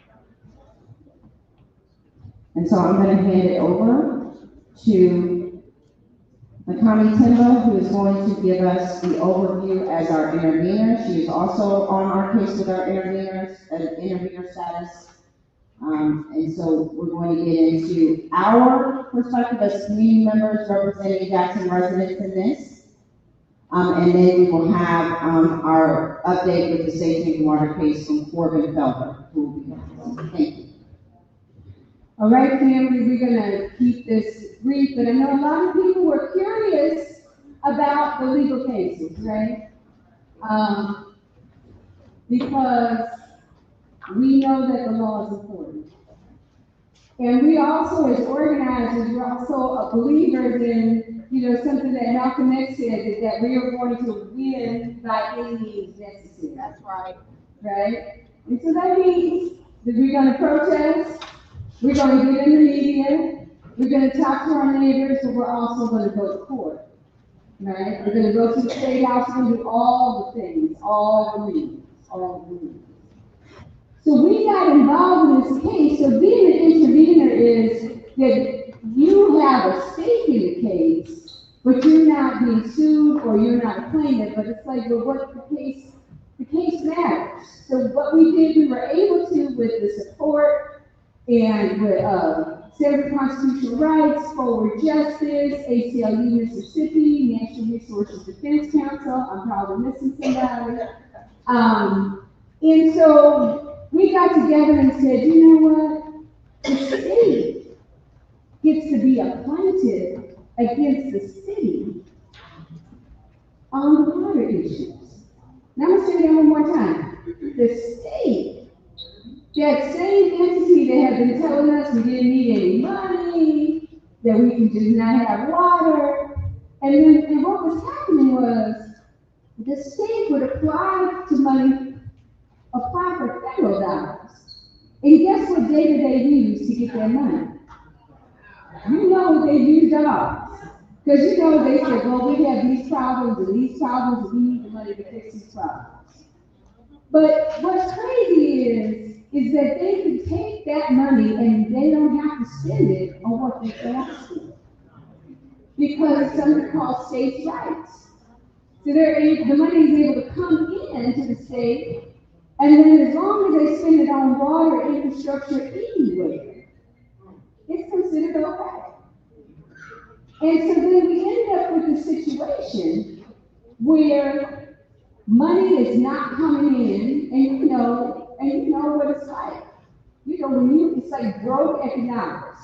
And so I'm going to hand it over to Makani Timbo, who is going to give us the overview as our intervener. She is also on our case with our interveners, intervener status. And so we're going to get into our perspective as community members representing Jackson residents in this. And then we will have our update with the safe drinking water case from Corbin Felder, who will be with us. Thank you. All right, family, we're gonna keep this brief, but I know a lot of people were curious about the legal cases, right? Because we know that the law is important. And we also, as organizers, we're also believers in, something that Malcolm X said, is that we are going to win by any means necessary. That's right. Right? And so that means that we're gonna protest, we're going to get in the media, we're going to talk to our neighbors, but we're also going to go to court, right? We're going to go to the state house and do all the things, all the meetings. So we got involved in this case. So being an intervener is that you have a stake in the case, but you're not being sued or you're not a plaintiff, but it's like, well, what the case matters. So what we did, we were able to, with the support and with Center for Constitutional Rights, Forward Justice, ACLU Mississippi, National Resources Defense Council, I'm probably missing somebody. And so we got together and said, you know what? The state gets to be a plaintiff against the city on the water issues. Now I'm going to say that one more time. The state, that same entity that had been telling us we didn't need any money, that we could just not have water, and what was happening was the state would apply for federal dollars. And guess what data they use to get their money? You know they used ours. Because they said, well, we have these problems and we need the money to fix these problems. But what's crazy is that they can take that money and they don't have to spend it on what they asked for. Because it's something called states' rights. So the money is able to come into the state, and then as long as they spend it on water infrastructure anywhere, it's considered okay. And so then we ended up with a situation where money is not coming in, and you know what it's like. It's like broke economics.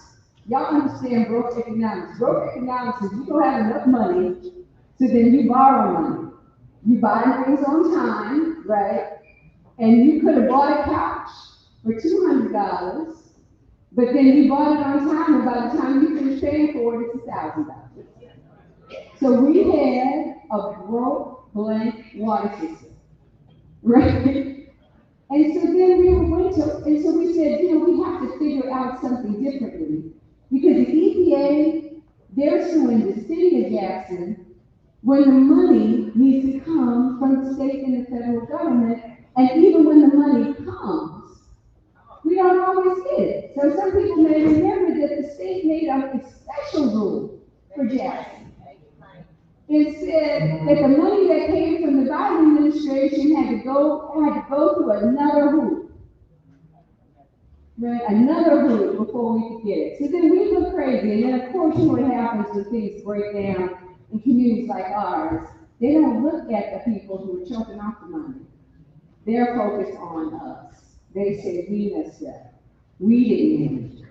Y'all understand broke economics. Broke economics is you don't have enough money, so then you borrow money. You buy things on time, right? And you could have bought a couch for $200, but then you bought it on time, and by the time you finish paying for it, it's $1,000. So we had a broke, blank water system, right? And so then we said, we have to figure out something differently. Because the EPA, they're suing the city of Jackson when the money needs to come from the state and the federal government, and even when the money comes, we don't always get it. So some people may remember that the state made up a special rule for Jackson. It said that the money that came from the Biden administration had to go through another hoop. Right? Another hoop before we could get it. So then we look crazy, and then of course what happens when things break down in communities like ours, they don't look at the people who are choking off the money. they're focused on us. They say we messed up. We didn't manage it.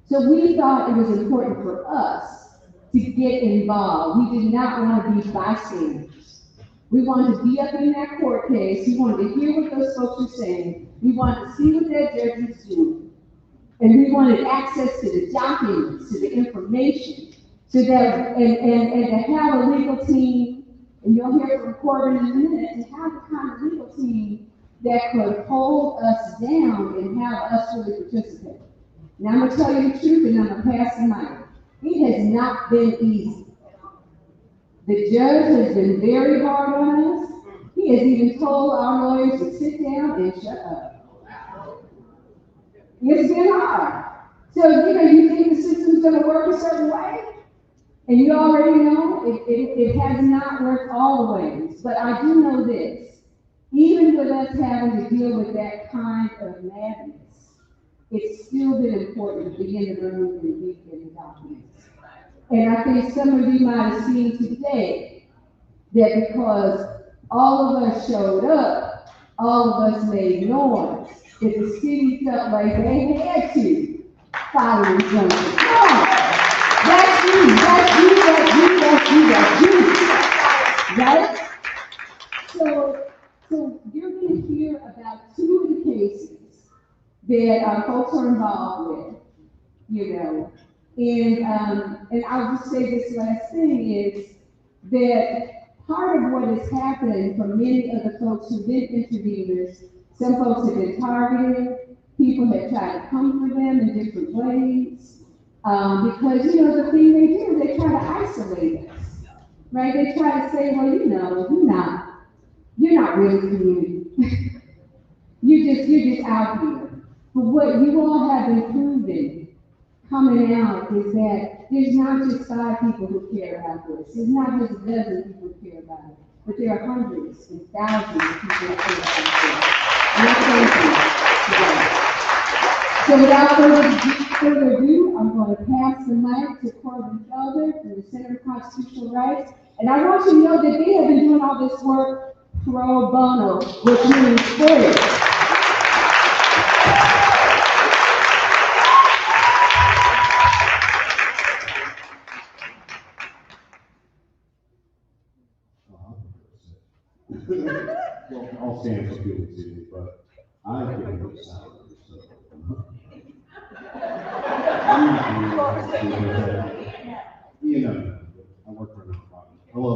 So we thought it was important for us to get involved. We did not want to be bystanders. We wanted to be up in that court case. We wanted to hear what those folks were saying. We wanted to see what that judge was doing. And we wanted access to the documents, to the information, so that, and to have a legal team, and you'll hear from Corbin in a minute, to have the kind of legal team that could hold us down and have us really participate. Now I'm gonna tell you the truth, and I'm gonna pass the mic. It has not been easy. The judge has been very hard on us. He has even told our lawyers to sit down and shut up. It's been hard. So, you think the system's gonna work a certain way? And you already know it has not worked all the ways. But I do know this. Even with us having to deal with that kind of madness, it's still been important to be in the room and read the documents. And I think some of you might have seen today that because all of us showed up, all of us made noise, that the city felt like they had to follow the injunction. Come on! That's you, right? So you're going to hear about two of the cases that our folks are involved with, and I'll just say this last thing is that part of what is happening for many of the folks who've been interveners, some folks have been targeted, people have tried to come for them in different ways, because, the thing they do, they try to isolate us, right? They try to say, well, you're not really community. You're just out here. But what you all have been proving coming out is that there's not just 5 people who care about this. There's not just a dozen people who care about it, but there are hundreds and thousands of people who care about this. And I thank you. So without further ado, I'm going to pass the mic to Corbin Felder from the Center for Constitutional Rights. And I want you to know that they have been doing all this work pro bono, which means free. Well, I'll stand for people to see me, but I get no salary, so. I work for a nonprofit. Hello.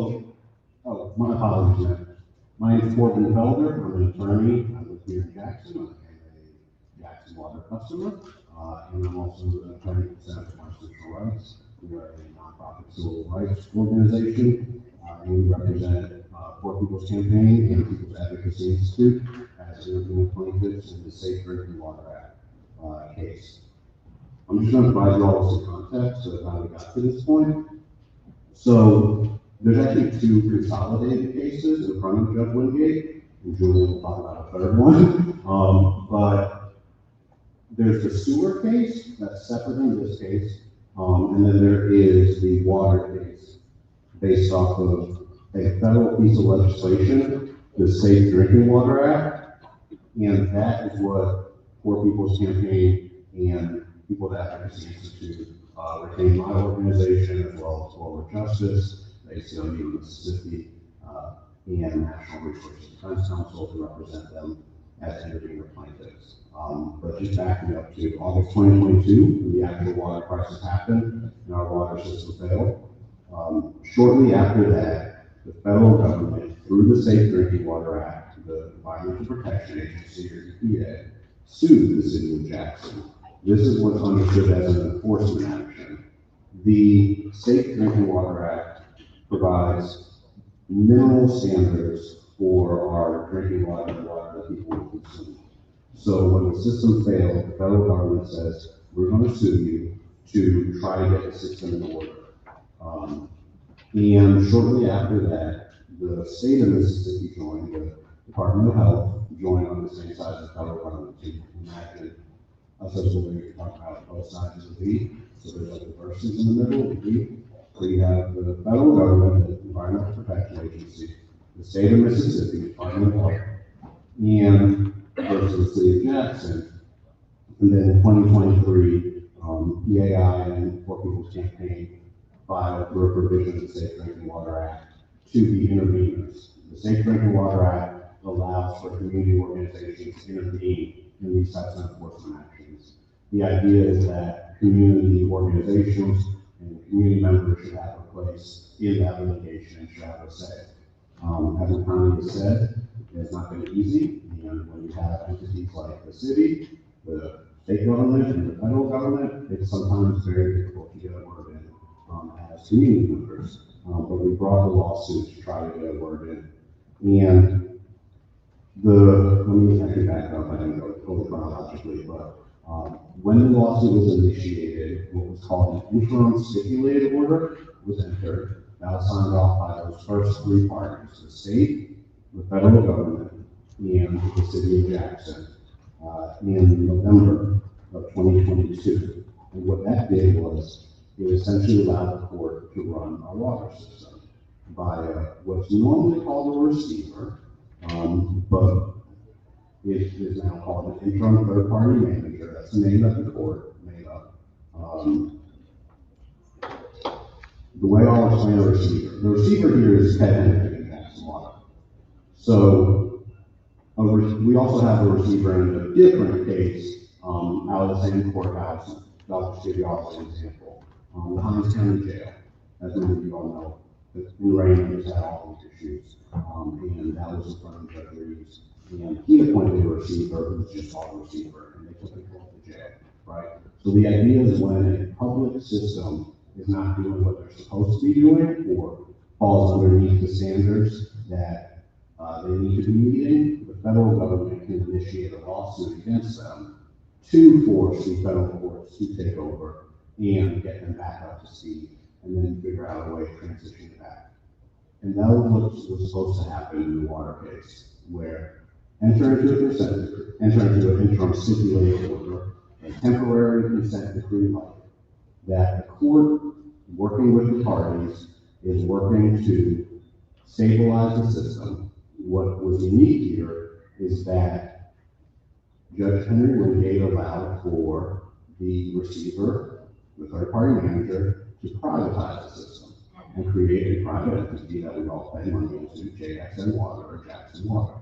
Oh, my apologies, man. My name is Corbin Felder. I'm an attorney. I live here in Jackson. I'm a Jackson Water customer, and I'm also an attorney for the Center for Constitutional Rights. We are a nonprofit civil rights organization, and we represent Poor People's Campaign and People's Advocacy Institute as interviewing plaintiffs in the Safe Drinking Water Act case. I'm just going to provide you all with some context of how we got to this point. So there's actually 2 consolidated cases in front of Judge Wingate, and Julie will talk about a third one. But there's the sewer case that's separate in this case, and then there is the water case based off of a federal piece of legislation, the Safe Drinking Water Act, and that is what Poor People's Campaign and People's Advocacy Institute retain my organization, as well as Forward Justice, the ACLU in Mississippi, and National Resources Defense Council to represent them as intervener plaintiffs. But just backing up to August 2022, when the actual water crisis happened and our water system failed. Shortly after that, the federal government, through the Safe Drinking Water Act, the Environmental Protection Agency, or EPA, sued the city of Jackson. This is what's understood as an enforcement action. The Safe Drinking Water Act provides minimal standards for our drinking water and water that people will consume. So when the system failed, the federal government says, we're going to sue you to try to get the system in order. And shortly after that, the state of Mississippi joined, the Department of Health joined on the same side as the federal government. So you can imagine us as a way to talk about both sides of the V. So there's like the verses in the middle of the V. So you have the federal government, the Environmental Protection Agency, the state of Mississippi, Department of Health, and versus the city of Jackson. And then in 2023, EAI and Poor People's Campaign filed for a provision of the Safe Drinking Water Act to be interveners. The Safe Drinking Water Act allows for community organizations to intervene in these types of enforcement actions. The idea is that community organizations and community members should have a place in that litigation and should have a say. As the county has said, it's not been easy, and when you have entities like the city, the state government, and the federal government, it's sometimes very difficult to get a word in as community members. But we brought the lawsuit to try to get a word in. And let me actually back up, I didn't go totally chronologically, but when the lawsuit was initiated, what was called an interim stipulated order was entered. That was signed off by those first three parties, the state, the federal government, and the city of Jackson, in November of 2022. And what that did was it essentially allowed the court to run our water system via what's normally called a receiver, but it is now called an interim third-party manager. That's the name that the court made up. The way I'll explain the receiver here is Ted Henry in Jackson Water. So we also have a receiver in a different case out of the same courthouse. I'll just give you all an example. The Hines County Jail, as many of you all know, in Raymond has had all these issues, and that was in front of Judge Reeves. And he appointed a receiver who was just called a receiver, and they took control of the jail, right? So the idea is when a public system is not doing what they're supposed to be doing or falls underneath the standards that they need to be meeting, the federal government can initiate a lawsuit against them to force the federal courts to take over and get them back up to speed, and then figure out a way to transition it back. And that was what was supposed to happen in the water case, where enter into an interim stipulated order, a temporary consent decree like that the court, working with the parties, is working to stabilize the system. What was unique here is that Judge Henry Wingate allowed for the receiver, the third-party manager, to privatize the system and create a private entity that we all pay money into, JXN Water or Jackson Water.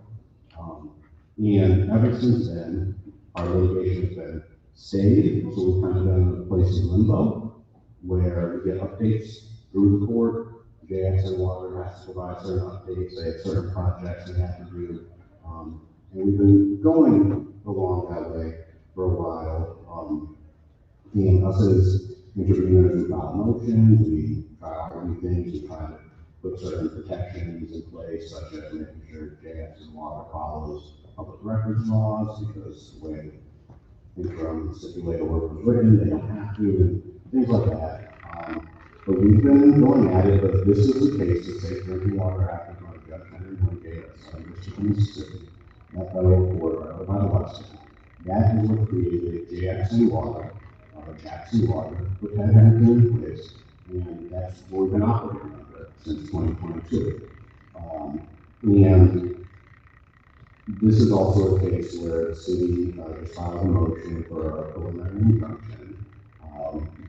And ever since then, our litigation has been stayed, so we've kind of been in a place in limbo where we get updates through the court. JXN Water has to provide certain updates, they have certain projects they have to do. And we've been going along that way for a while. And us as interveners, we file motions, we try to argue things, we try to put certain protections in place, such as making sure JXN Water follows public records laws, because the way interim stipulated order was written, they don't have to, and things like that. But we've been going at it, but this is the case, the Safe Drinking Water Act in front of Judge Henry Wingate, Mississippi, that federal court, right by the West. That is what created JXN Water, or Jackson Water, put that entity in place, and that's what we've been operating under since 2022. And this is also a case where the city just filed a motion for a preliminary injunction,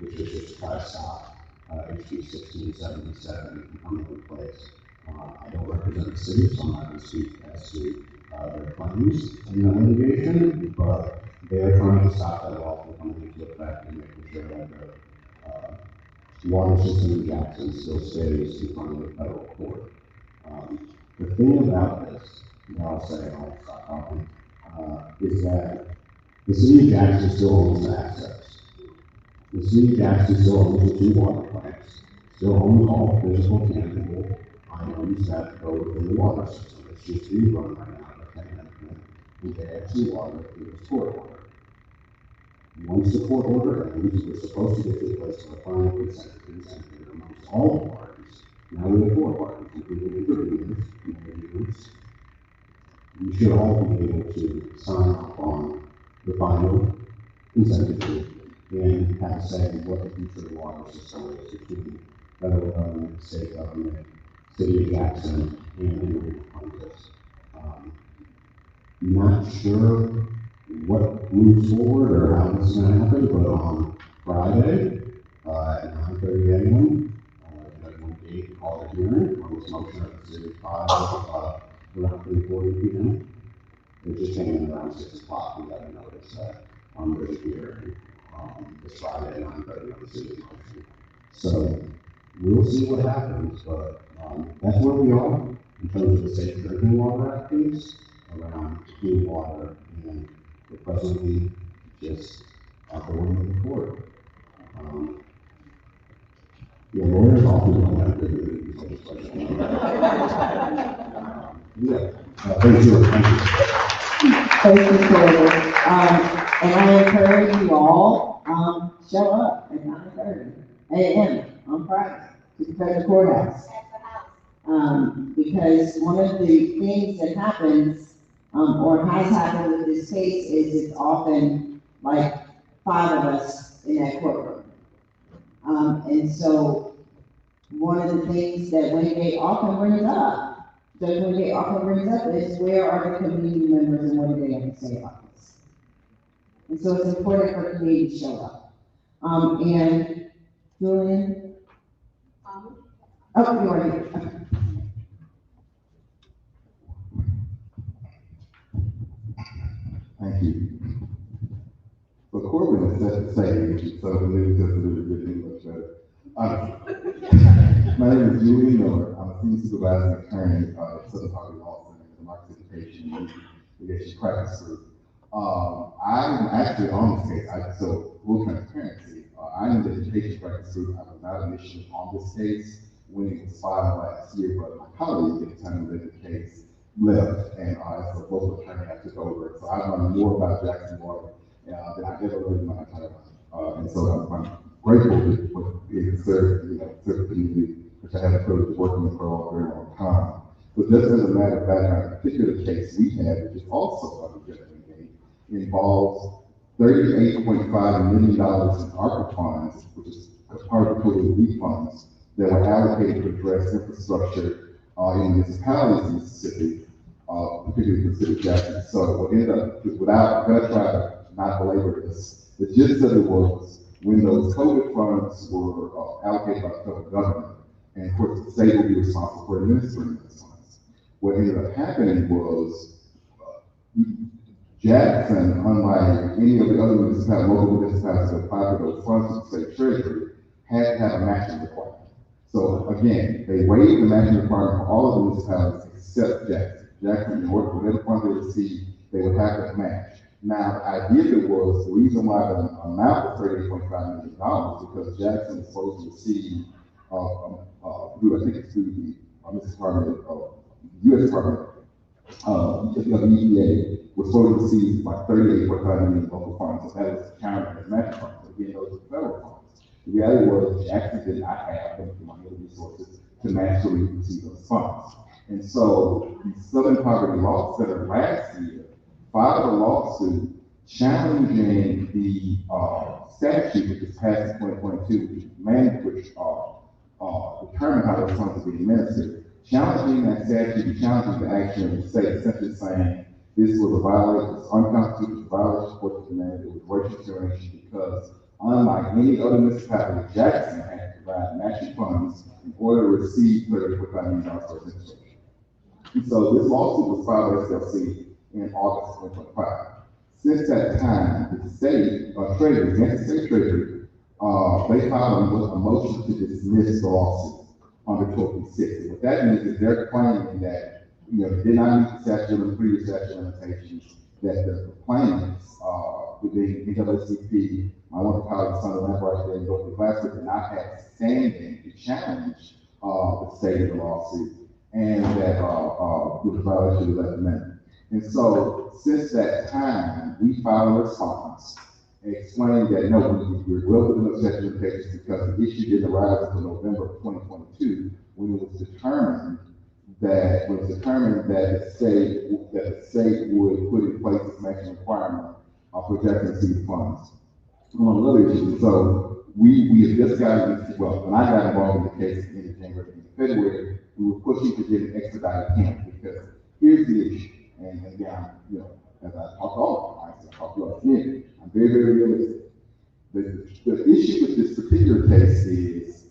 which is just to try to stop HB 1677 from coming into place. I don't represent the city, so I'm not going to speak as to their claims in the litigation, but they are trying to stop that law from coming into effect and making sure that the water system in Jackson still stays in front of the federal court. The thing about this, I'll say, I'll stop talking, is that the city of Jackson still owns the assets. The city of Jackson still owns the 2 water plants, still owns all physical, tangible items that go within the water system. It's just being run right now by management and JXN Water through the court order. Once the court order ends, we're supposed to get to a place of a final consent amongst all the parties. Now we have 4 parties, including interveners, community groups. We should all be able to sign off on the final consent decree and have a say in what the future of the water system is between federal government, state government, city of Jackson, and individual plaintiffs. Not sure what moves forward or how this is gonna happen, but on Friday, at 9:30 a.m., Judge Wingate called a hearing on this motion of Series 5, around 3:40 p.m. It just came in around 6 o'clock, we got a notice that, there's a hearing, this Friday at 9:30 on the city's motion. So, we'll see what happens, but, that's where we are in terms of the Safe Drinking Water Act piece, around clean water, and we're presently just at the one of the court. Your lawyers often don't have good reasons for this question. Thank you. Thank you, Taylor. And I encourage you all, show up at 9:30 a.m. on Friday to the federal courthouse. Because one of the things that happens, or has happened with this case is it's often like 5 of us in that courtroom. And so one of the things that Wingate often brings up, Judge Wingate often brings up is where are the community members and what do they have to say about this? And so it's important for community to show up. And Julian? Oh, you are here. Okay. Thank you. So Corbin is set the same, so the news just a little bit English better. My name is Julian Miller. I'm a senior supervising attorney at Southern Poverty Law Center in the Market Education and Litigation Practice Group. I'm actually on this case, so full transparency. I'm in the Education Practice Group. I was not initially on this case when it was filed last year, but my colleague at the time that the case left, and as a local attorney, I took over. So I've learned more about Jackson Water than I ever learned in my entire life. And so I'm grateful for being served, to the community, which I had the privilege of working with for a very long time. But just as a matter of background, the particular case we had, which is also under Judgment Gate, involves $38.5 million in ARPA funds, which is part of the total relief funds that were allocated to address infrastructure in municipalities in Mississippi, particularly the city of Jackson. So what ended up, I'm going to try to not belabor this, the gist of it was when those COVID funds were allocated by the federal government, and of course the state will be responsible for administering those funds. What ended up happening was Jackson, unlike any of the other municipalities, local municipalities that applied for those funds to the state treasury, had to have a matching requirement. So again, they waived the matching requirement for all of the municipalities except Jackson. Jackson, in order for whatever funds they received, they would have to match. Now, the idea was the reason why the amount was $38.5 million because Jackson is supposed to receive, I think it's through the U.S. Department of EPA, was supposed to receive like $38.5 million local funds, so that was counted as match funds. Again, those are federal funds. The reality was Jackson did not have the money or resources to match or receive those funds. And so the Southern Poverty Law Center last year filed a lawsuit challenging the statute which was passed in 2022, which determined how those funds would be administered. Challenging that statute, challenging the action of the state, essentially saying this was a violation, this unconstitutional violation of what demanded, it was racial discrimination because unlike any other municipality, Jackson had to provide matching funds in order to receive $34 million for administration. And so this lawsuit was filed by SLC in August 2025. Since that time, the state treasury, against the state treasury, they filed a motion to dismiss the lawsuit under 1256. And what that means is they're claiming that they did not meet the statute of previous statute of limitations, that the claimants within NAACP, my one colleague, Son of Lambright, and Dr. Glasser did not have standing to challenge the state of the lawsuit, and that it was a violation of the 11th Amendment. And so, since that time, we filed a response explaining that no, we're well within the statute of limitations because the issue didn't arise until November of 2022, when it was determined that the state would put in place this matching requirement for Jackson City funds. Among other issues. So we have just gotten, when I got involved in the case in January and February, we were pushing to get an expedited hearing because here's the issue. And again, you know, as I talk to all of I talk to our community, I'm very, very realistic. The issue with this particular case is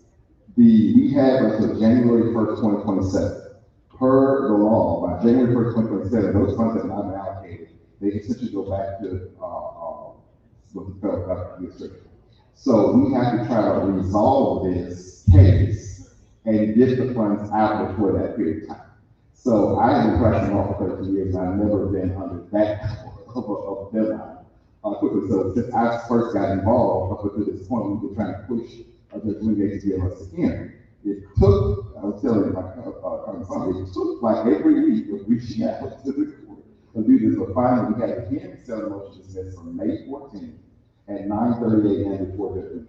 we have until January 1st, 2027. Per the law, by January 1st, 2027, those funds have not been allocated. They can essentially go back to what the federal government district. So we have to try to resolve this case and get the funds out before that period of time. So I have been practicing law for 13 years, and I've never been under that of a deadline quickly. So since I first got involved up until this point, we've been trying to push Judge Wingate to give us a hearing. It took, I was telling my it took like every week of reaching out to the court to do this, but finally we had a hearing set motion dismissed from May 14th at 9:30 a.m. before the meeting.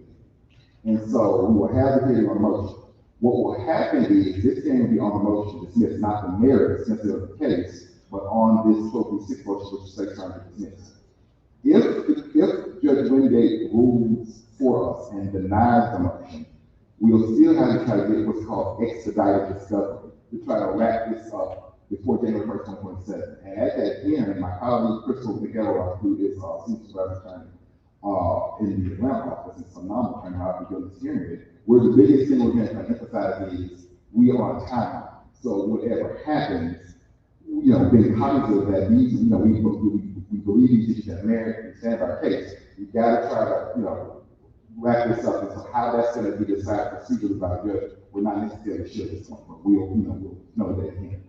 And so we will have the hearing on the motion. What will happen is this hearing will be on the motion to dismiss, not the merits necessarily of the case, but on this 1236 motion, which is state trying to dismiss. If Judge Wingate rules for us and denies the motion, we'll still have to try to get what's called expedited discovery to try to wrap this up before January 1st, 2027. And at that hearing, my colleague Crystal McElroy, who is senior supervisor attorney in the Atlanta office, is phenomenal attorney how we do this hearing with. Where the biggest thing we're going to emphasize is we are on time. So whatever happens, you know, being cognizant of that, these, you know, we believe these issues have merit and stand by our case. We got to try to, you know, wrap this up. And so how that's going to be decided procedurally by the judge, we're not necessarily sure at this point, but we'll know that in.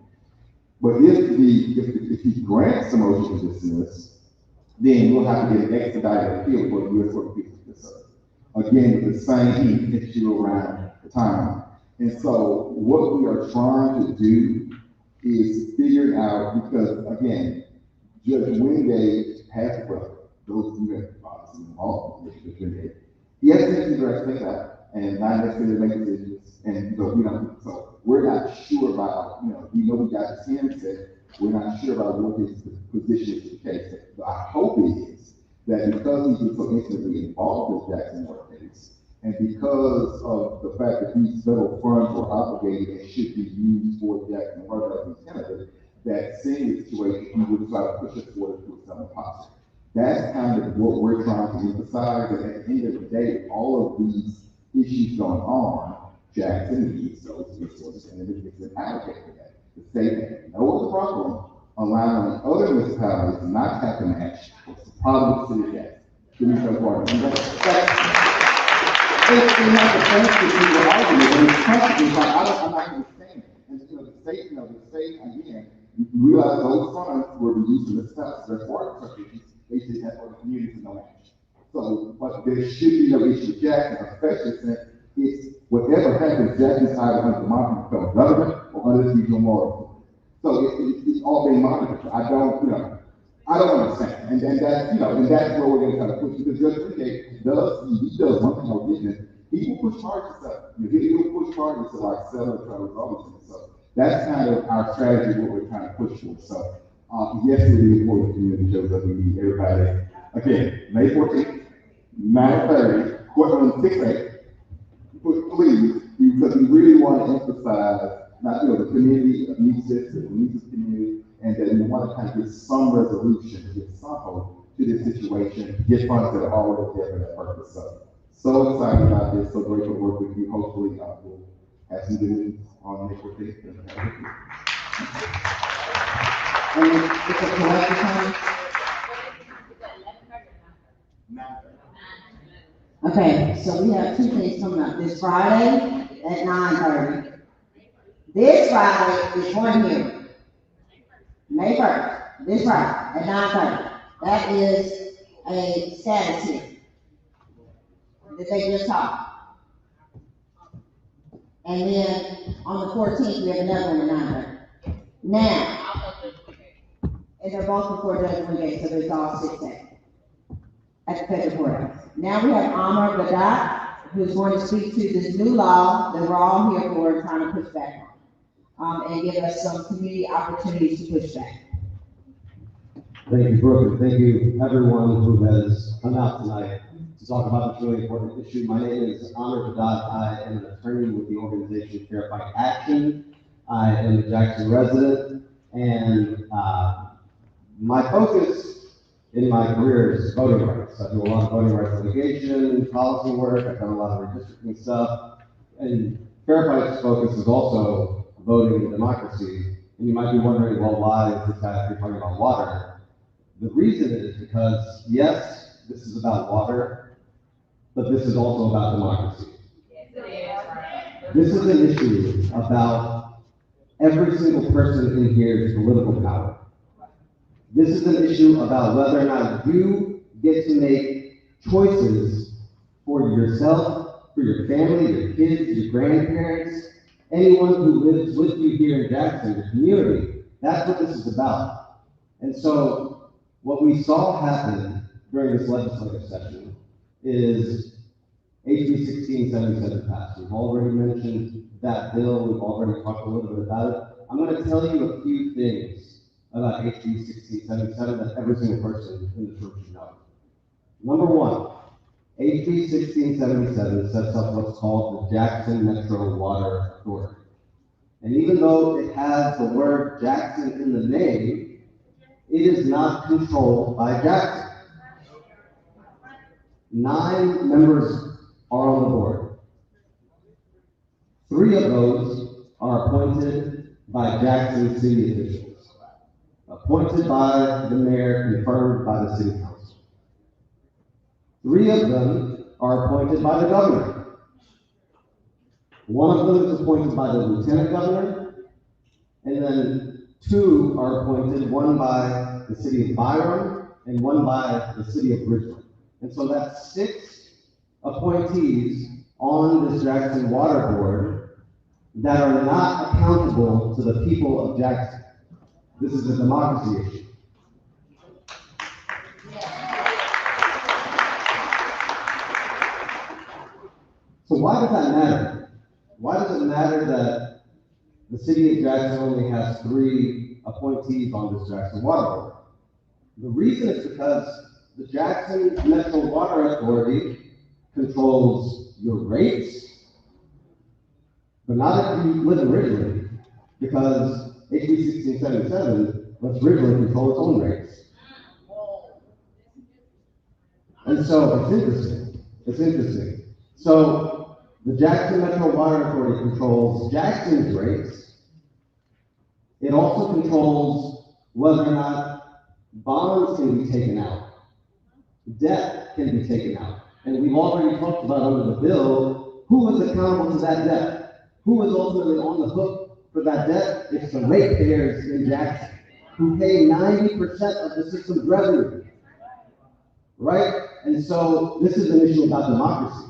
But if he grants the motion to dismiss, then we'll have to get an expedited appeal for the U.S. Court of Appeals. Again, with the same issue around the time. And so what we are trying to do is figure out, because again, Judge Wingate has a brother, those who have obviously involved with Judge Wingate. He has to direct things out and not necessarily make decisions. And so we're not sure about, we know we got his hand set, we're not sure about what his position is in the case. Our hope is that because he's been so intimately involved with Jackson Moore case, and because of the fact that these federal funds were obligated and should be used for Jackson Moore as a candidate, that same situation he would try to push us forward to some possible. That's kind of what we're trying to emphasize, that at the end of the day, all of these issues going on, Jackson needs those resources, and it's an allocated for that. The state has no other problem allowing other municipalities not to have to match what's the problem with the city of Jackson. Give me some part of if we have the sense that we were arguing, and it's practically like, I'm not understanding. And the state, again, you realize those funds were used in this house, there's water issues, they should have for the community to no match. So, but there should be no issue with Jackson, especially since it's whatever happens, Jackson's either under the monitoring of federal government or under the regional moral. So it's all being monitored. I don't understand. And that's, and that's where we're going to kind of push, because Judge Wingate does one thing I'll give him. He will push charges up. He'll push charges to like settle and try to resolve things. So that's kind of our strategy, what we're trying to push for. So yes, it is important community shows that we need everybody. Again, May 14th, 9:30, courtroom 6-8. Please, because we really want to emphasize the community needs this, the community, and that we want to kind of get some resolution, get some hope to this situation, get funds that are already there for that purpose. So excited about this, so grateful to work with you. Hopefully, we'll have some good news on May 14th. And it's a collective time. Okay, so we have two things coming up. This Friday at 9:30. This Friday is one hearing. May 1st, this Friday at 9:30. That is a status hearing that they just talked. And then on the 14th, we have another one at 9:30. Now, and they're both before Judge Wingate, so there's all 6 at the federal courthouse. Now we have Amar Badat, who's going to speak to this new law that we're all here for and trying to push back on, and give us some community opportunities to push back. Thank you, Brooke, and thank you everyone who has come out tonight to talk about this really important issue. My name is Amar Badat. I am an attorney with the organization Fair Fight Action. I am a Jackson resident, and My focus in my career is voting rights. I do a lot of voting rights litigation, policy work, I've done a lot of redistricting stuff, and Fair Fight's focus is also voting and democracy. And you might be wondering, well, why is this guy talking about water? The reason is because, yes, this is about water, but this is also about democracy. This is an issue about every single person in here's political power. This is an issue about whether or not you get to make choices for yourself, for your family, your kids, your grandparents, anyone who lives with you here in Jackson, your community. That's what this is about. And so what we saw happen during this legislative session is HB 1677 passed. We've already mentioned that bill. We've already talked a little bit about it. I'm going to tell you a few things about HB 1677 that every single person in the church should know. Number one, HB 1677 sets up what's called the Jackson Metro Water Authority. And even though it has the word Jackson in the name, it is not controlled by Jackson. 9 members are on the board. 3 of those are appointed by Jackson city officials, appointed by the mayor, confirmed by the city council. 3 of them are appointed by the governor. 1 of them is appointed by the lieutenant governor, and then 2 are appointed, 1 by the city of Byram and 1 by the city of Bridgeland. And so that's 6 appointees on this Jackson Water Board that are not accountable to the people of Jackson. This is a democracy issue. So why does that matter? Why does it matter that the city of Jackson only has 3 appointees on this Jackson Water Board? The reason is because the Jackson Metro Water Authority controls your rates, but not if you live in Ridgeland, because HB 1677 lets Ridgeland control its own rates. And so it's interesting. It's interesting. So the Jackson Metro Water Authority controls Jackson's rates. It also controls whether or not bonds can be taken out, debt can be taken out. And we've already talked about under the bill, who is accountable to that debt? Who is ultimately on the hook for that debt? It's the ratepayers in Jackson, who pay 90% of the system's revenue, right? And so this is an issue about democracy.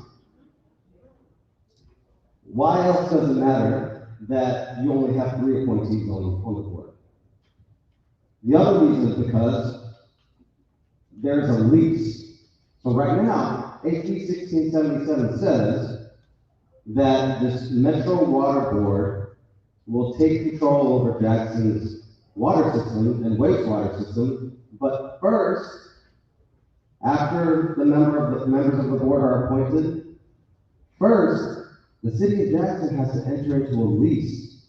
Why else does it matter that you only have 3 appointees on the board? The other reason is because there's a lease. So right now, HB 1677 says that this Metro Water Board will take control over Jackson's water system and wastewater system, but first, after the members of the board are appointed, first, the city of Jackson has to enter into a lease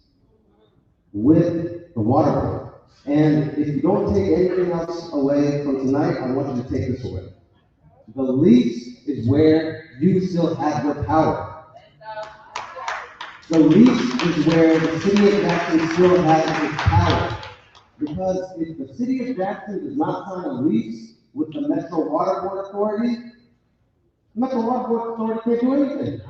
with the water board. And if you don't take anything else away from tonight, I want you to take this away. The lease is where you still have your power. The lease is where the city of Jackson still has its power. Because if the city of Jackson does not sign a lease with the Metro Water Board Authority, the Metro Water Board Authority can't do anything.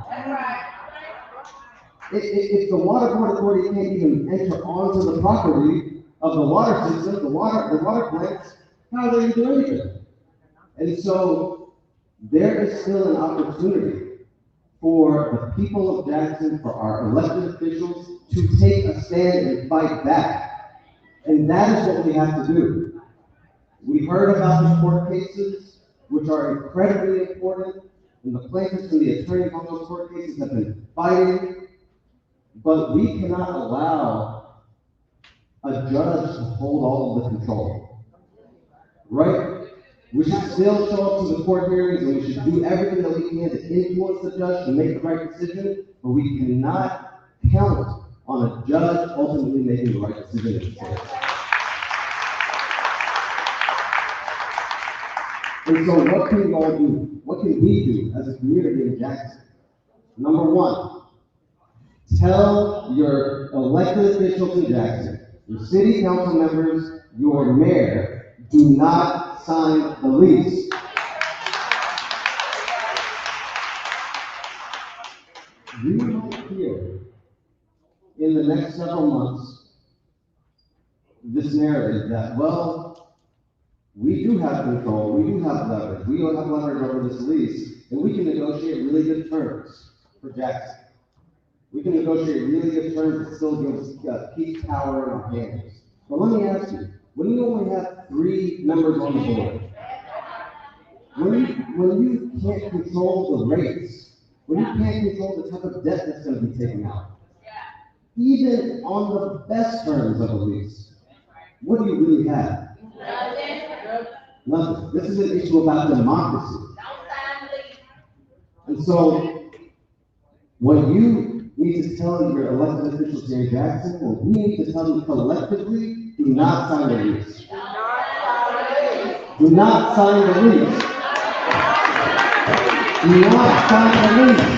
If the Water Board Authority can't even enter onto the property of the water system, the water plants, how are they do anything? And so there is still an opportunity for the people of Jackson, for our elected officials, to take a stand and fight back. And that is what we have to do. We heard about the court cases, which are incredibly important, and the plaintiffs and the attorneys on those court cases have been fighting, but we cannot allow a judge to hold all of the control, right? We should still show up to the court hearings, and we should do everything that we can to influence the judge to make the right decision, but we cannot count on a judge ultimately making the right decision in the case. And so what can you all do? What can we do as a community in Jackson? Number one, tell your elected officials in Jackson, your city council members, your mayor, do not sign the lease. You might hear in the next several months this narrative that, well, we do have control, we do have leverage, we don't have leverage over this lease, and we can negotiate really good terms for Jackson. We can negotiate really good terms that still keep power in our hands. But let me ask you, when you only have 3 members on the board, when you can't control the rates, when you can't control the type of debt that's going to be taken out, even on the best terms of a lease, what do you really have? Nothing. This is an issue about democracy. And so, what you need to tell your elected officials here in Jackson, what we need to tell them collectively, do not sign the lease. Do not sign the lease. Do not sign the lease.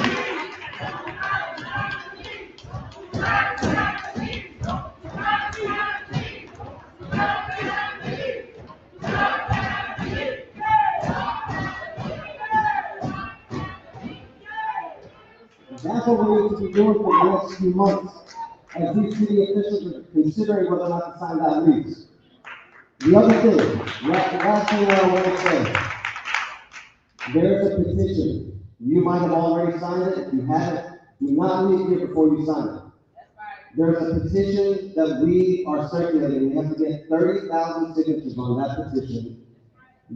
That's what we need to be doing for the next few months as these city officials are considering whether or not to sign that lease. The other thing, last thing I want to say, there's a petition. You might have already signed it. If you haven't, do not leave here before you sign it. There's a petition that we are circulating. We have to get 30,000 signatures on that petition.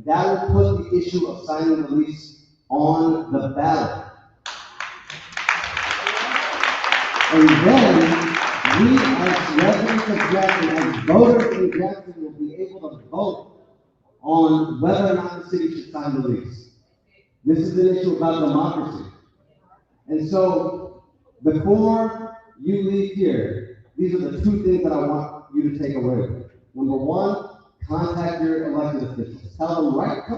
That will put the issue of signing the lease on the ballot. And then, we as residents of Jackson, as voters in Jackson, will be able to vote on whether or not the city should sign the lease. This is an issue about democracy. And so, before you leave here, these are the 2 things that I want you to take away with you. Number 1, contact your elected officials. Tell them right now.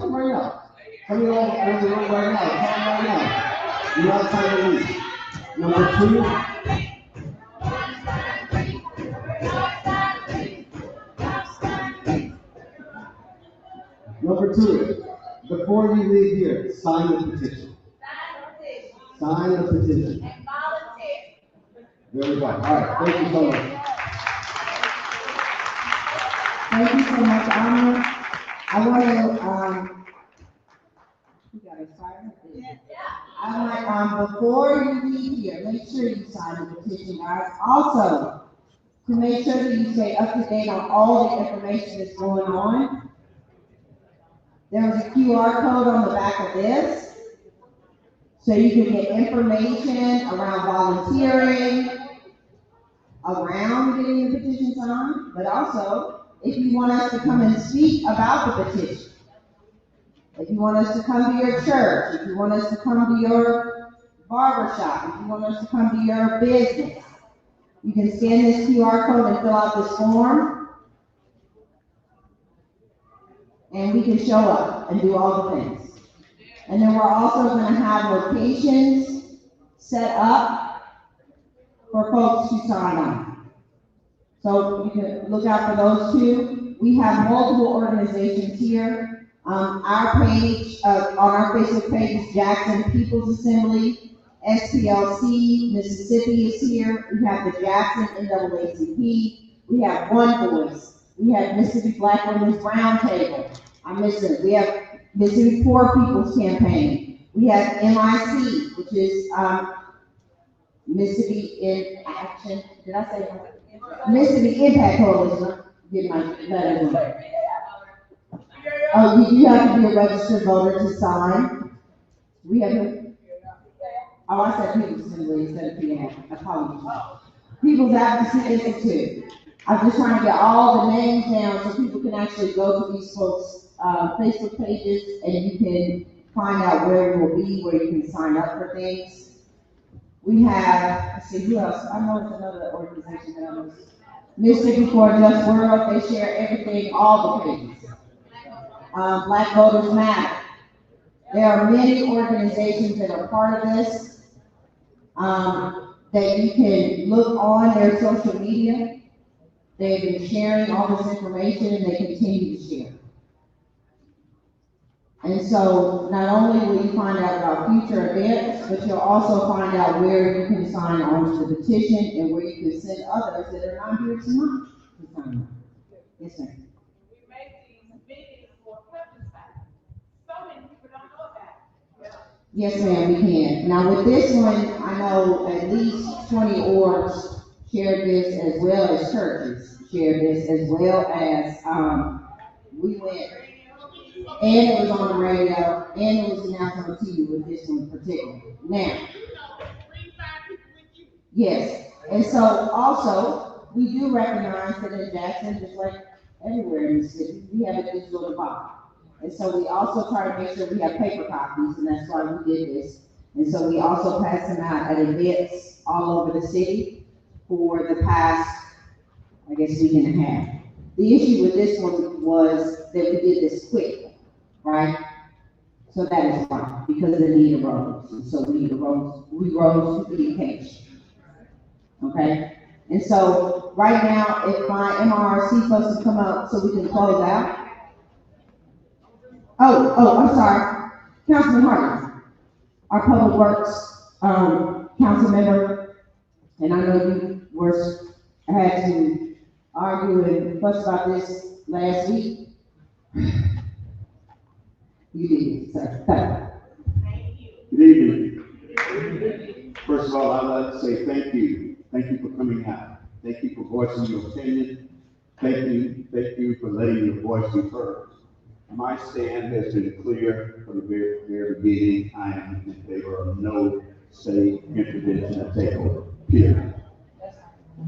Tell me all in the room right now. Tell them right now. Do not sign the lease. Number 2, before you leave here, sign the petition. Sign the petition. There we go. All right. Thank you so much. Thank you so much, Alma. I want to, you got a fire? I want, before you leave here, make sure you sign the petition, guys. Also, to make sure that you stay up to date on all the information that's going on. There's a QR code on the back of this, so you can get information around volunteering, around getting the petition signed, but also, if you want us to come and speak about the petition, if you want us to come to your church, if you want us to come to your barber shop, if you want us to come to your business, you can scan this QR code and fill out this form, and we can show up and do all the things. And then we're also going to have locations set up for folks to sign on. So you can look out for those 2. We have multiple organizations here. Our page, on our Facebook page is Jackson People's Assembly. SPLC Mississippi is here. We have the Jackson NAACP. We have One Voice. We have Mississippi Black Women's Roundtable. I'm missing. We have Mississippi Poor People's Campaign. We have MIC, which is Mississippi in Action. Did I say that? Mississippi Impact Coalition. Get my letters in. Oh, you have to be a registered voter to sign. We have. Oh, I said People's Assembly instead of PA. Apologies. People's Advocacy Institute. I'm just trying to get all the names down so people can actually go to these folks' Facebook pages and you can find out where we will be, where you can sign up for things. We have, let's see, who else? I know it's another organization that I know. Mississippi for a Just World, they share everything, all the pages. Black Voters Matter. There are many organizations that are part of this, that you can look on their social media. They've been sharing all this information and they continue to share. And so not only will you find out about future events, but you'll also find out where you can sign on to the petition and where you can send others that are not here tonight to sign on. Yes, ma'am. We make these meetings for countryside. So many people don't know about it. Yes, ma'am, we can. Now with this one, I know at least 20 orgs shared this, as well as churches shared this, as well as, we went, and it was on the radio, and it was announced on TV with this one in particular. Now, yes, and so also, we do recognize that in Jackson, just like everywhere in the city, we have a digital divide. And so we also try to make sure we have paper copies, and that's why we did this. And so we also pass them out at events all over the city for the past, I guess, week and a half. The issue with this one was that we did this quick, right? So that is why, because the need arose. And so we rose to the occasion. Okay? And so right now, if my MRC supposed to come up so we can close out. I'm sorry. Councilman Hartman, our Public Works council member, and I know you had to argue and fuss about this last week. You did, sir. Thank you. Good evening. First of all, I'd like to say thank you. Thank you for coming out. Thank you for voicing your opinion. Thank you for letting your voice be heard. My stand has been clear from the very beginning. I am in favor of no state intervention or takeover, period.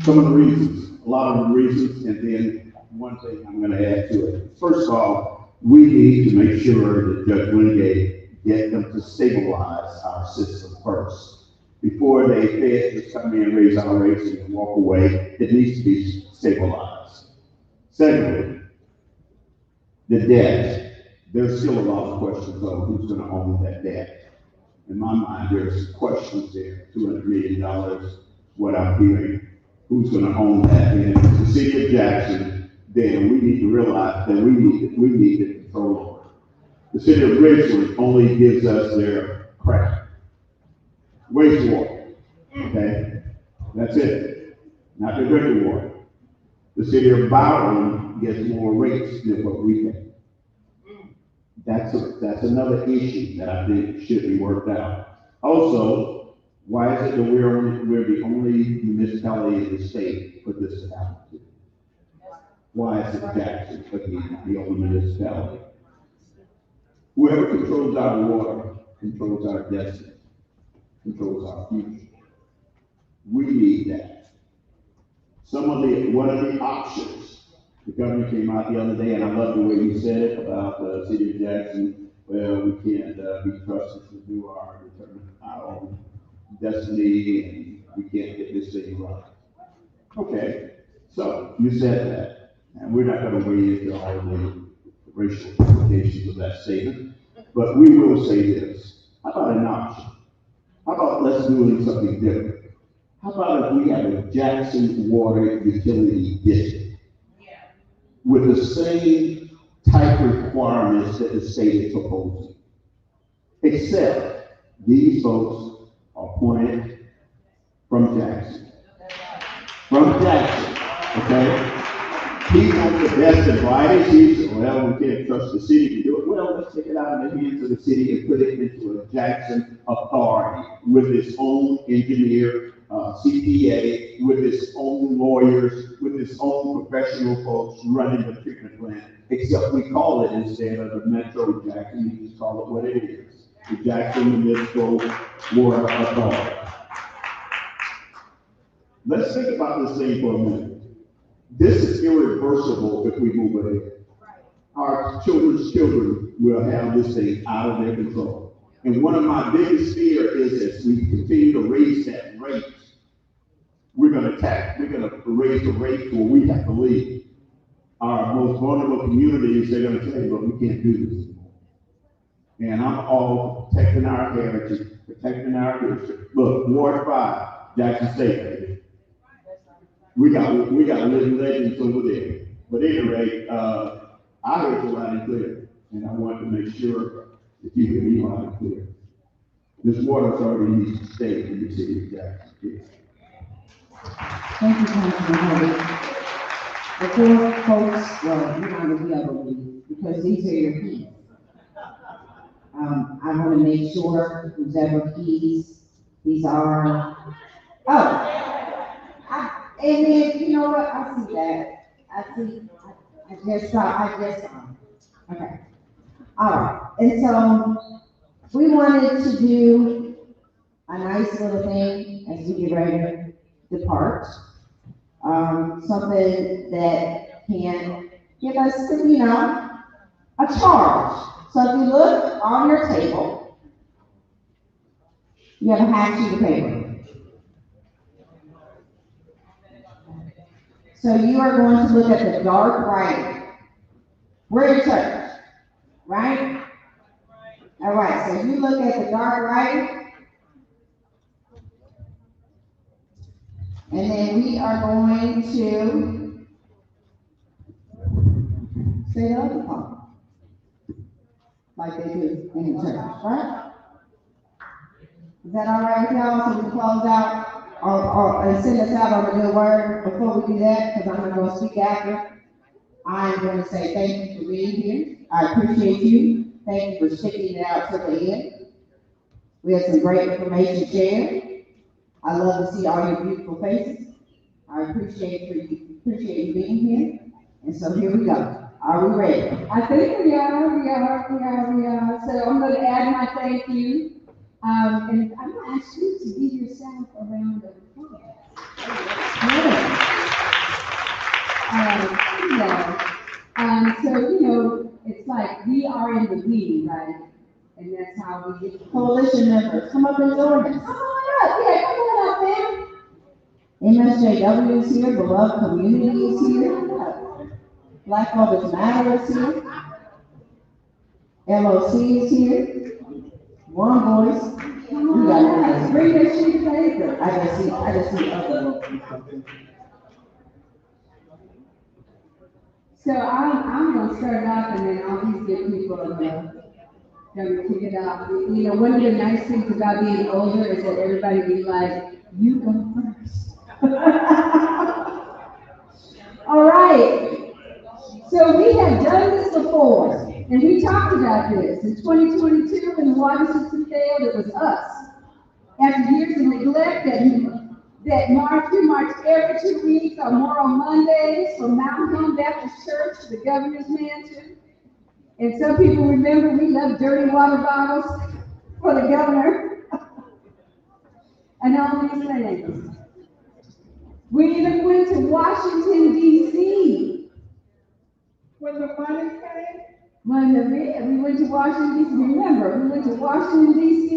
Some of the reasons, a lot of the reasons, and then one thing I'm going to add to it. First of all, we need to make sure that Judge Wingate get them to stabilize our system first. Before they just come in and raise our rates and walk away, it needs to be stabilized. Secondly, the debt. There's still a lot of questions on who's going to own that debt. In my mind, there's questions there. $200 million, what I'm hearing. Who's going to own that? And if it's the city of Jackson, then we need to realize that we need to control over it. The city of Richmond only gives us their crap. Wastewater. Okay? That's it. Not the drinking water. The city of Byron gets more rates than what we get. That's another issue that I think should be worked out. Also, why is it that we're the only municipality in the state for this to happen to? Why is it Jackson, again, the only municipality? Whoever controls our water controls our destiny, controls our future. We need that. One of the options, the governor came out the other day, and I love the way he said it about the city of Jackson. Well, we can't be trusted to do our own destiny, and we can't get this thing right. Okay, so you said that, and we're not going to wade into all the racial implications of that statement, but we will say this. How about an option? How about let's do something different? How about if we have a Jackson Water Utility District with the same type requirements that the state is proposing, except these folks are appointed from Jackson. From Jackson, okay? He wants the best and brightest. He said, well, we can't trust the city to do it. Well, let's take it out of the hands of the city and put it into a Jackson authority with its own engineer, CPA, with its own lawyers, with its own professional folks running the treatment plant, except we call it, instead of the Metro Jackson, we just call it what it is, the Jackson Municipal Water Authority. Let's think about this thing for a minute. This is irreversible if we move ahead. Our children's children will have this thing out of their control. And one of my biggest fears is as we continue to raise that rate, we're going to raise the rate where we have to leave. Our most vulnerable communities, they're going to say, but we can't do this anymore. And I'm all protecting our heritage, protecting our history. Look, Ward 5, Jackson State, baby. We got living legends over there. But anyway, I heard you loud and clear, and I wanted to make sure that you hear me loud and clear. This water authority needs to stay in the city of Jackson. Yes. Thank you, Councilman Hardy. Before folks, well, you're not gonna be able to leave, because these are your keys. I wanna make sure who's ever keys, these are, and then, you know what, I see that, I just saw, okay. All right, and so, we wanted to do a nice little thing as we get ready to depart. Something that can give us, you know, a charge. So if you look on your table, you have a half sheet of paper. So you are going to look at the dark writing. We're in church, right? All right, so you look at the dark writing, and then we are going to say the other part, like they do in the church, right? Is that all right with y'all? So we close out, or send us out on a good word before we do that, because I'm not going to speak after. I'm going to say thank you for being here. I appreciate you. Thank you for sticking it out to the end. We had some great information shared. I love to see all your beautiful faces. I appreciate you being here. And so here we go. Are we ready? I think we are. So I'm going to add my thank you. And I'm going to ask you to give yourself a round of applause. So, you know, it's like we are in the we, right? And that's how we get coalition members. Come up and join us. Come on up. Yeah, come on up, man. MSJW is here. Beloved Community is here. Black Mothers Matter is here. LOC is here. One Voice. You got it. Bring that sheet of paper. I just see other ones. So I'm going to start off, and then all these good people are going to kick it off. You know, one of the nice things about being older is that everybody be like, you go first. All right. So we have done this before, and we talked about this. In 2022, when the water system failed, it was us. After years of neglect that march every 2 weeks or more on Mondays from Mountain Home Baptist Church to the governor's mansion. And some people remember we left dirty water bottles for the governor. And all these things. We even went to Washington, D.C. When the money came? We went to Washington, D.C. Remember, we went to Washington, D.C.,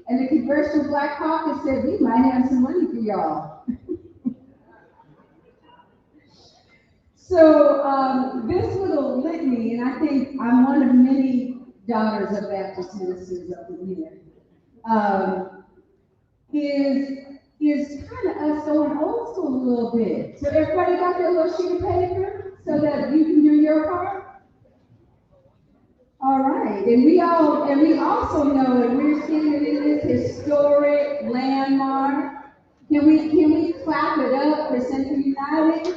and the Congressional Black Caucus said, we might have some money for y'all. So this little litany, and I think I'm one of many daughters of Baptist ministers over here, is kind of us going old school a little bit. So everybody got their little sheet of paper so that you can do your part? All right, and we also know that we're standing in this historic landmark. Can we clap it up for Central United?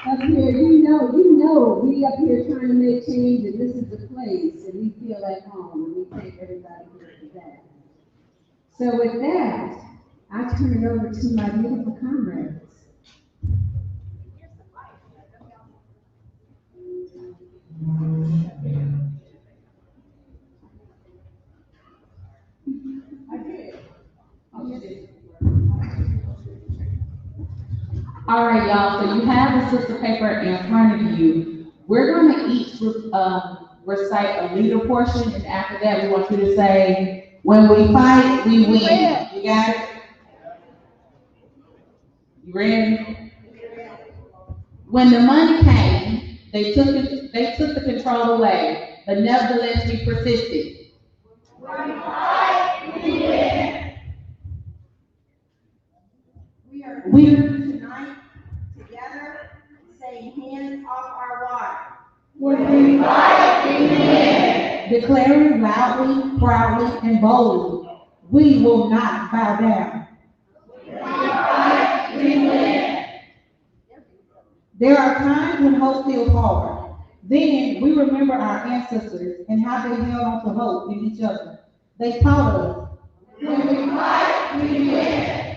Up here, you know, we up here trying to make change, and this is the place, and we feel at home, and we thank everybody here for that. So with that, I turn it over to my beautiful comrades. All right, y'all, so you have the sister paper in front of you. We're going to each recite a leader portion, and after that, we want you to say, when we fight, we win. You got it? You ready? When the money came, they took the control away, but nevertheless we persisted. We are here tonight together, saying hands off our water. When we fight, we win. Declaring loudly, proudly, and boldly, we will not bow down. When we fight, we win. There are times when hope feels hard. Then we remember our ancestors and how they held on to hope in each other. They taught us. When we fight, we win.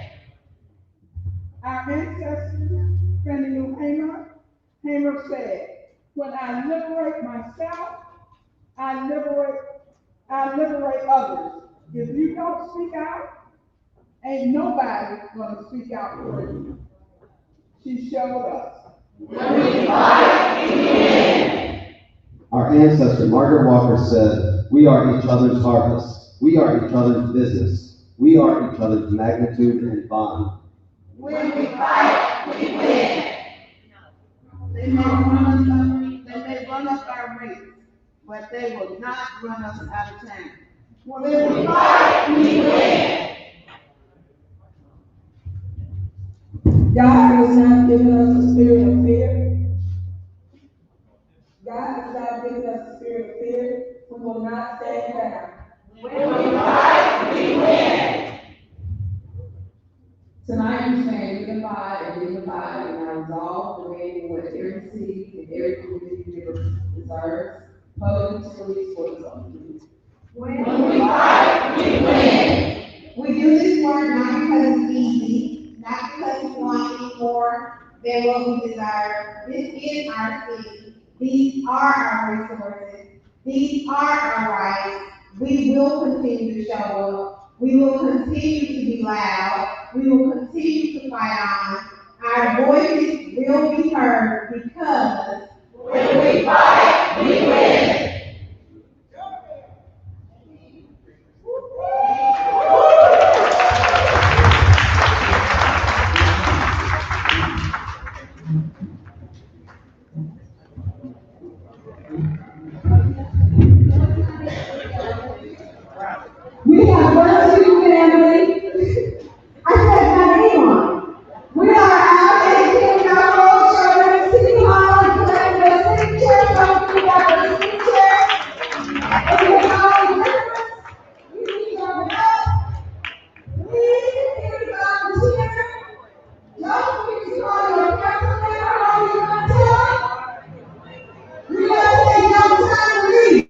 Our ancestors, Fannie Hamer said, when I liberate myself, I liberate others. If you don't speak out, ain't nobody gonna speak out for you. She showed us. When we fight, we win. Our ancestor, Margaret Walker, said, we are each other's harvest. We are each other's business. We are each other's magnitude and bond. When we fight, we win. They may run us our race, but they will not run us out of town. When we fight, we win. God has not given us a spirit of fear. God has not given us a spirit of fear. We will not stand down. When we fight, we win. Tonight we stand unified and dignified in our resolve, demanding what every city and every community deserves, public utilities for its own needs. When we fight, we win. We do this work not because it's easy, not because we want any more than what we desire. This is our city. These are our resources. These are our rights. We will continue to show up. We will continue to be loud. We will continue to fight on. Our voices will be heard because when we fight, we win. We have one, two, family. I said my name on. We are out and giving our whole children City Hall, collecting the signatures. Don't we got the signatures? And we all members. We need to open up. Please, give me volunteer. Don't forget to call your council member on your contact. We gotta take no time to leave.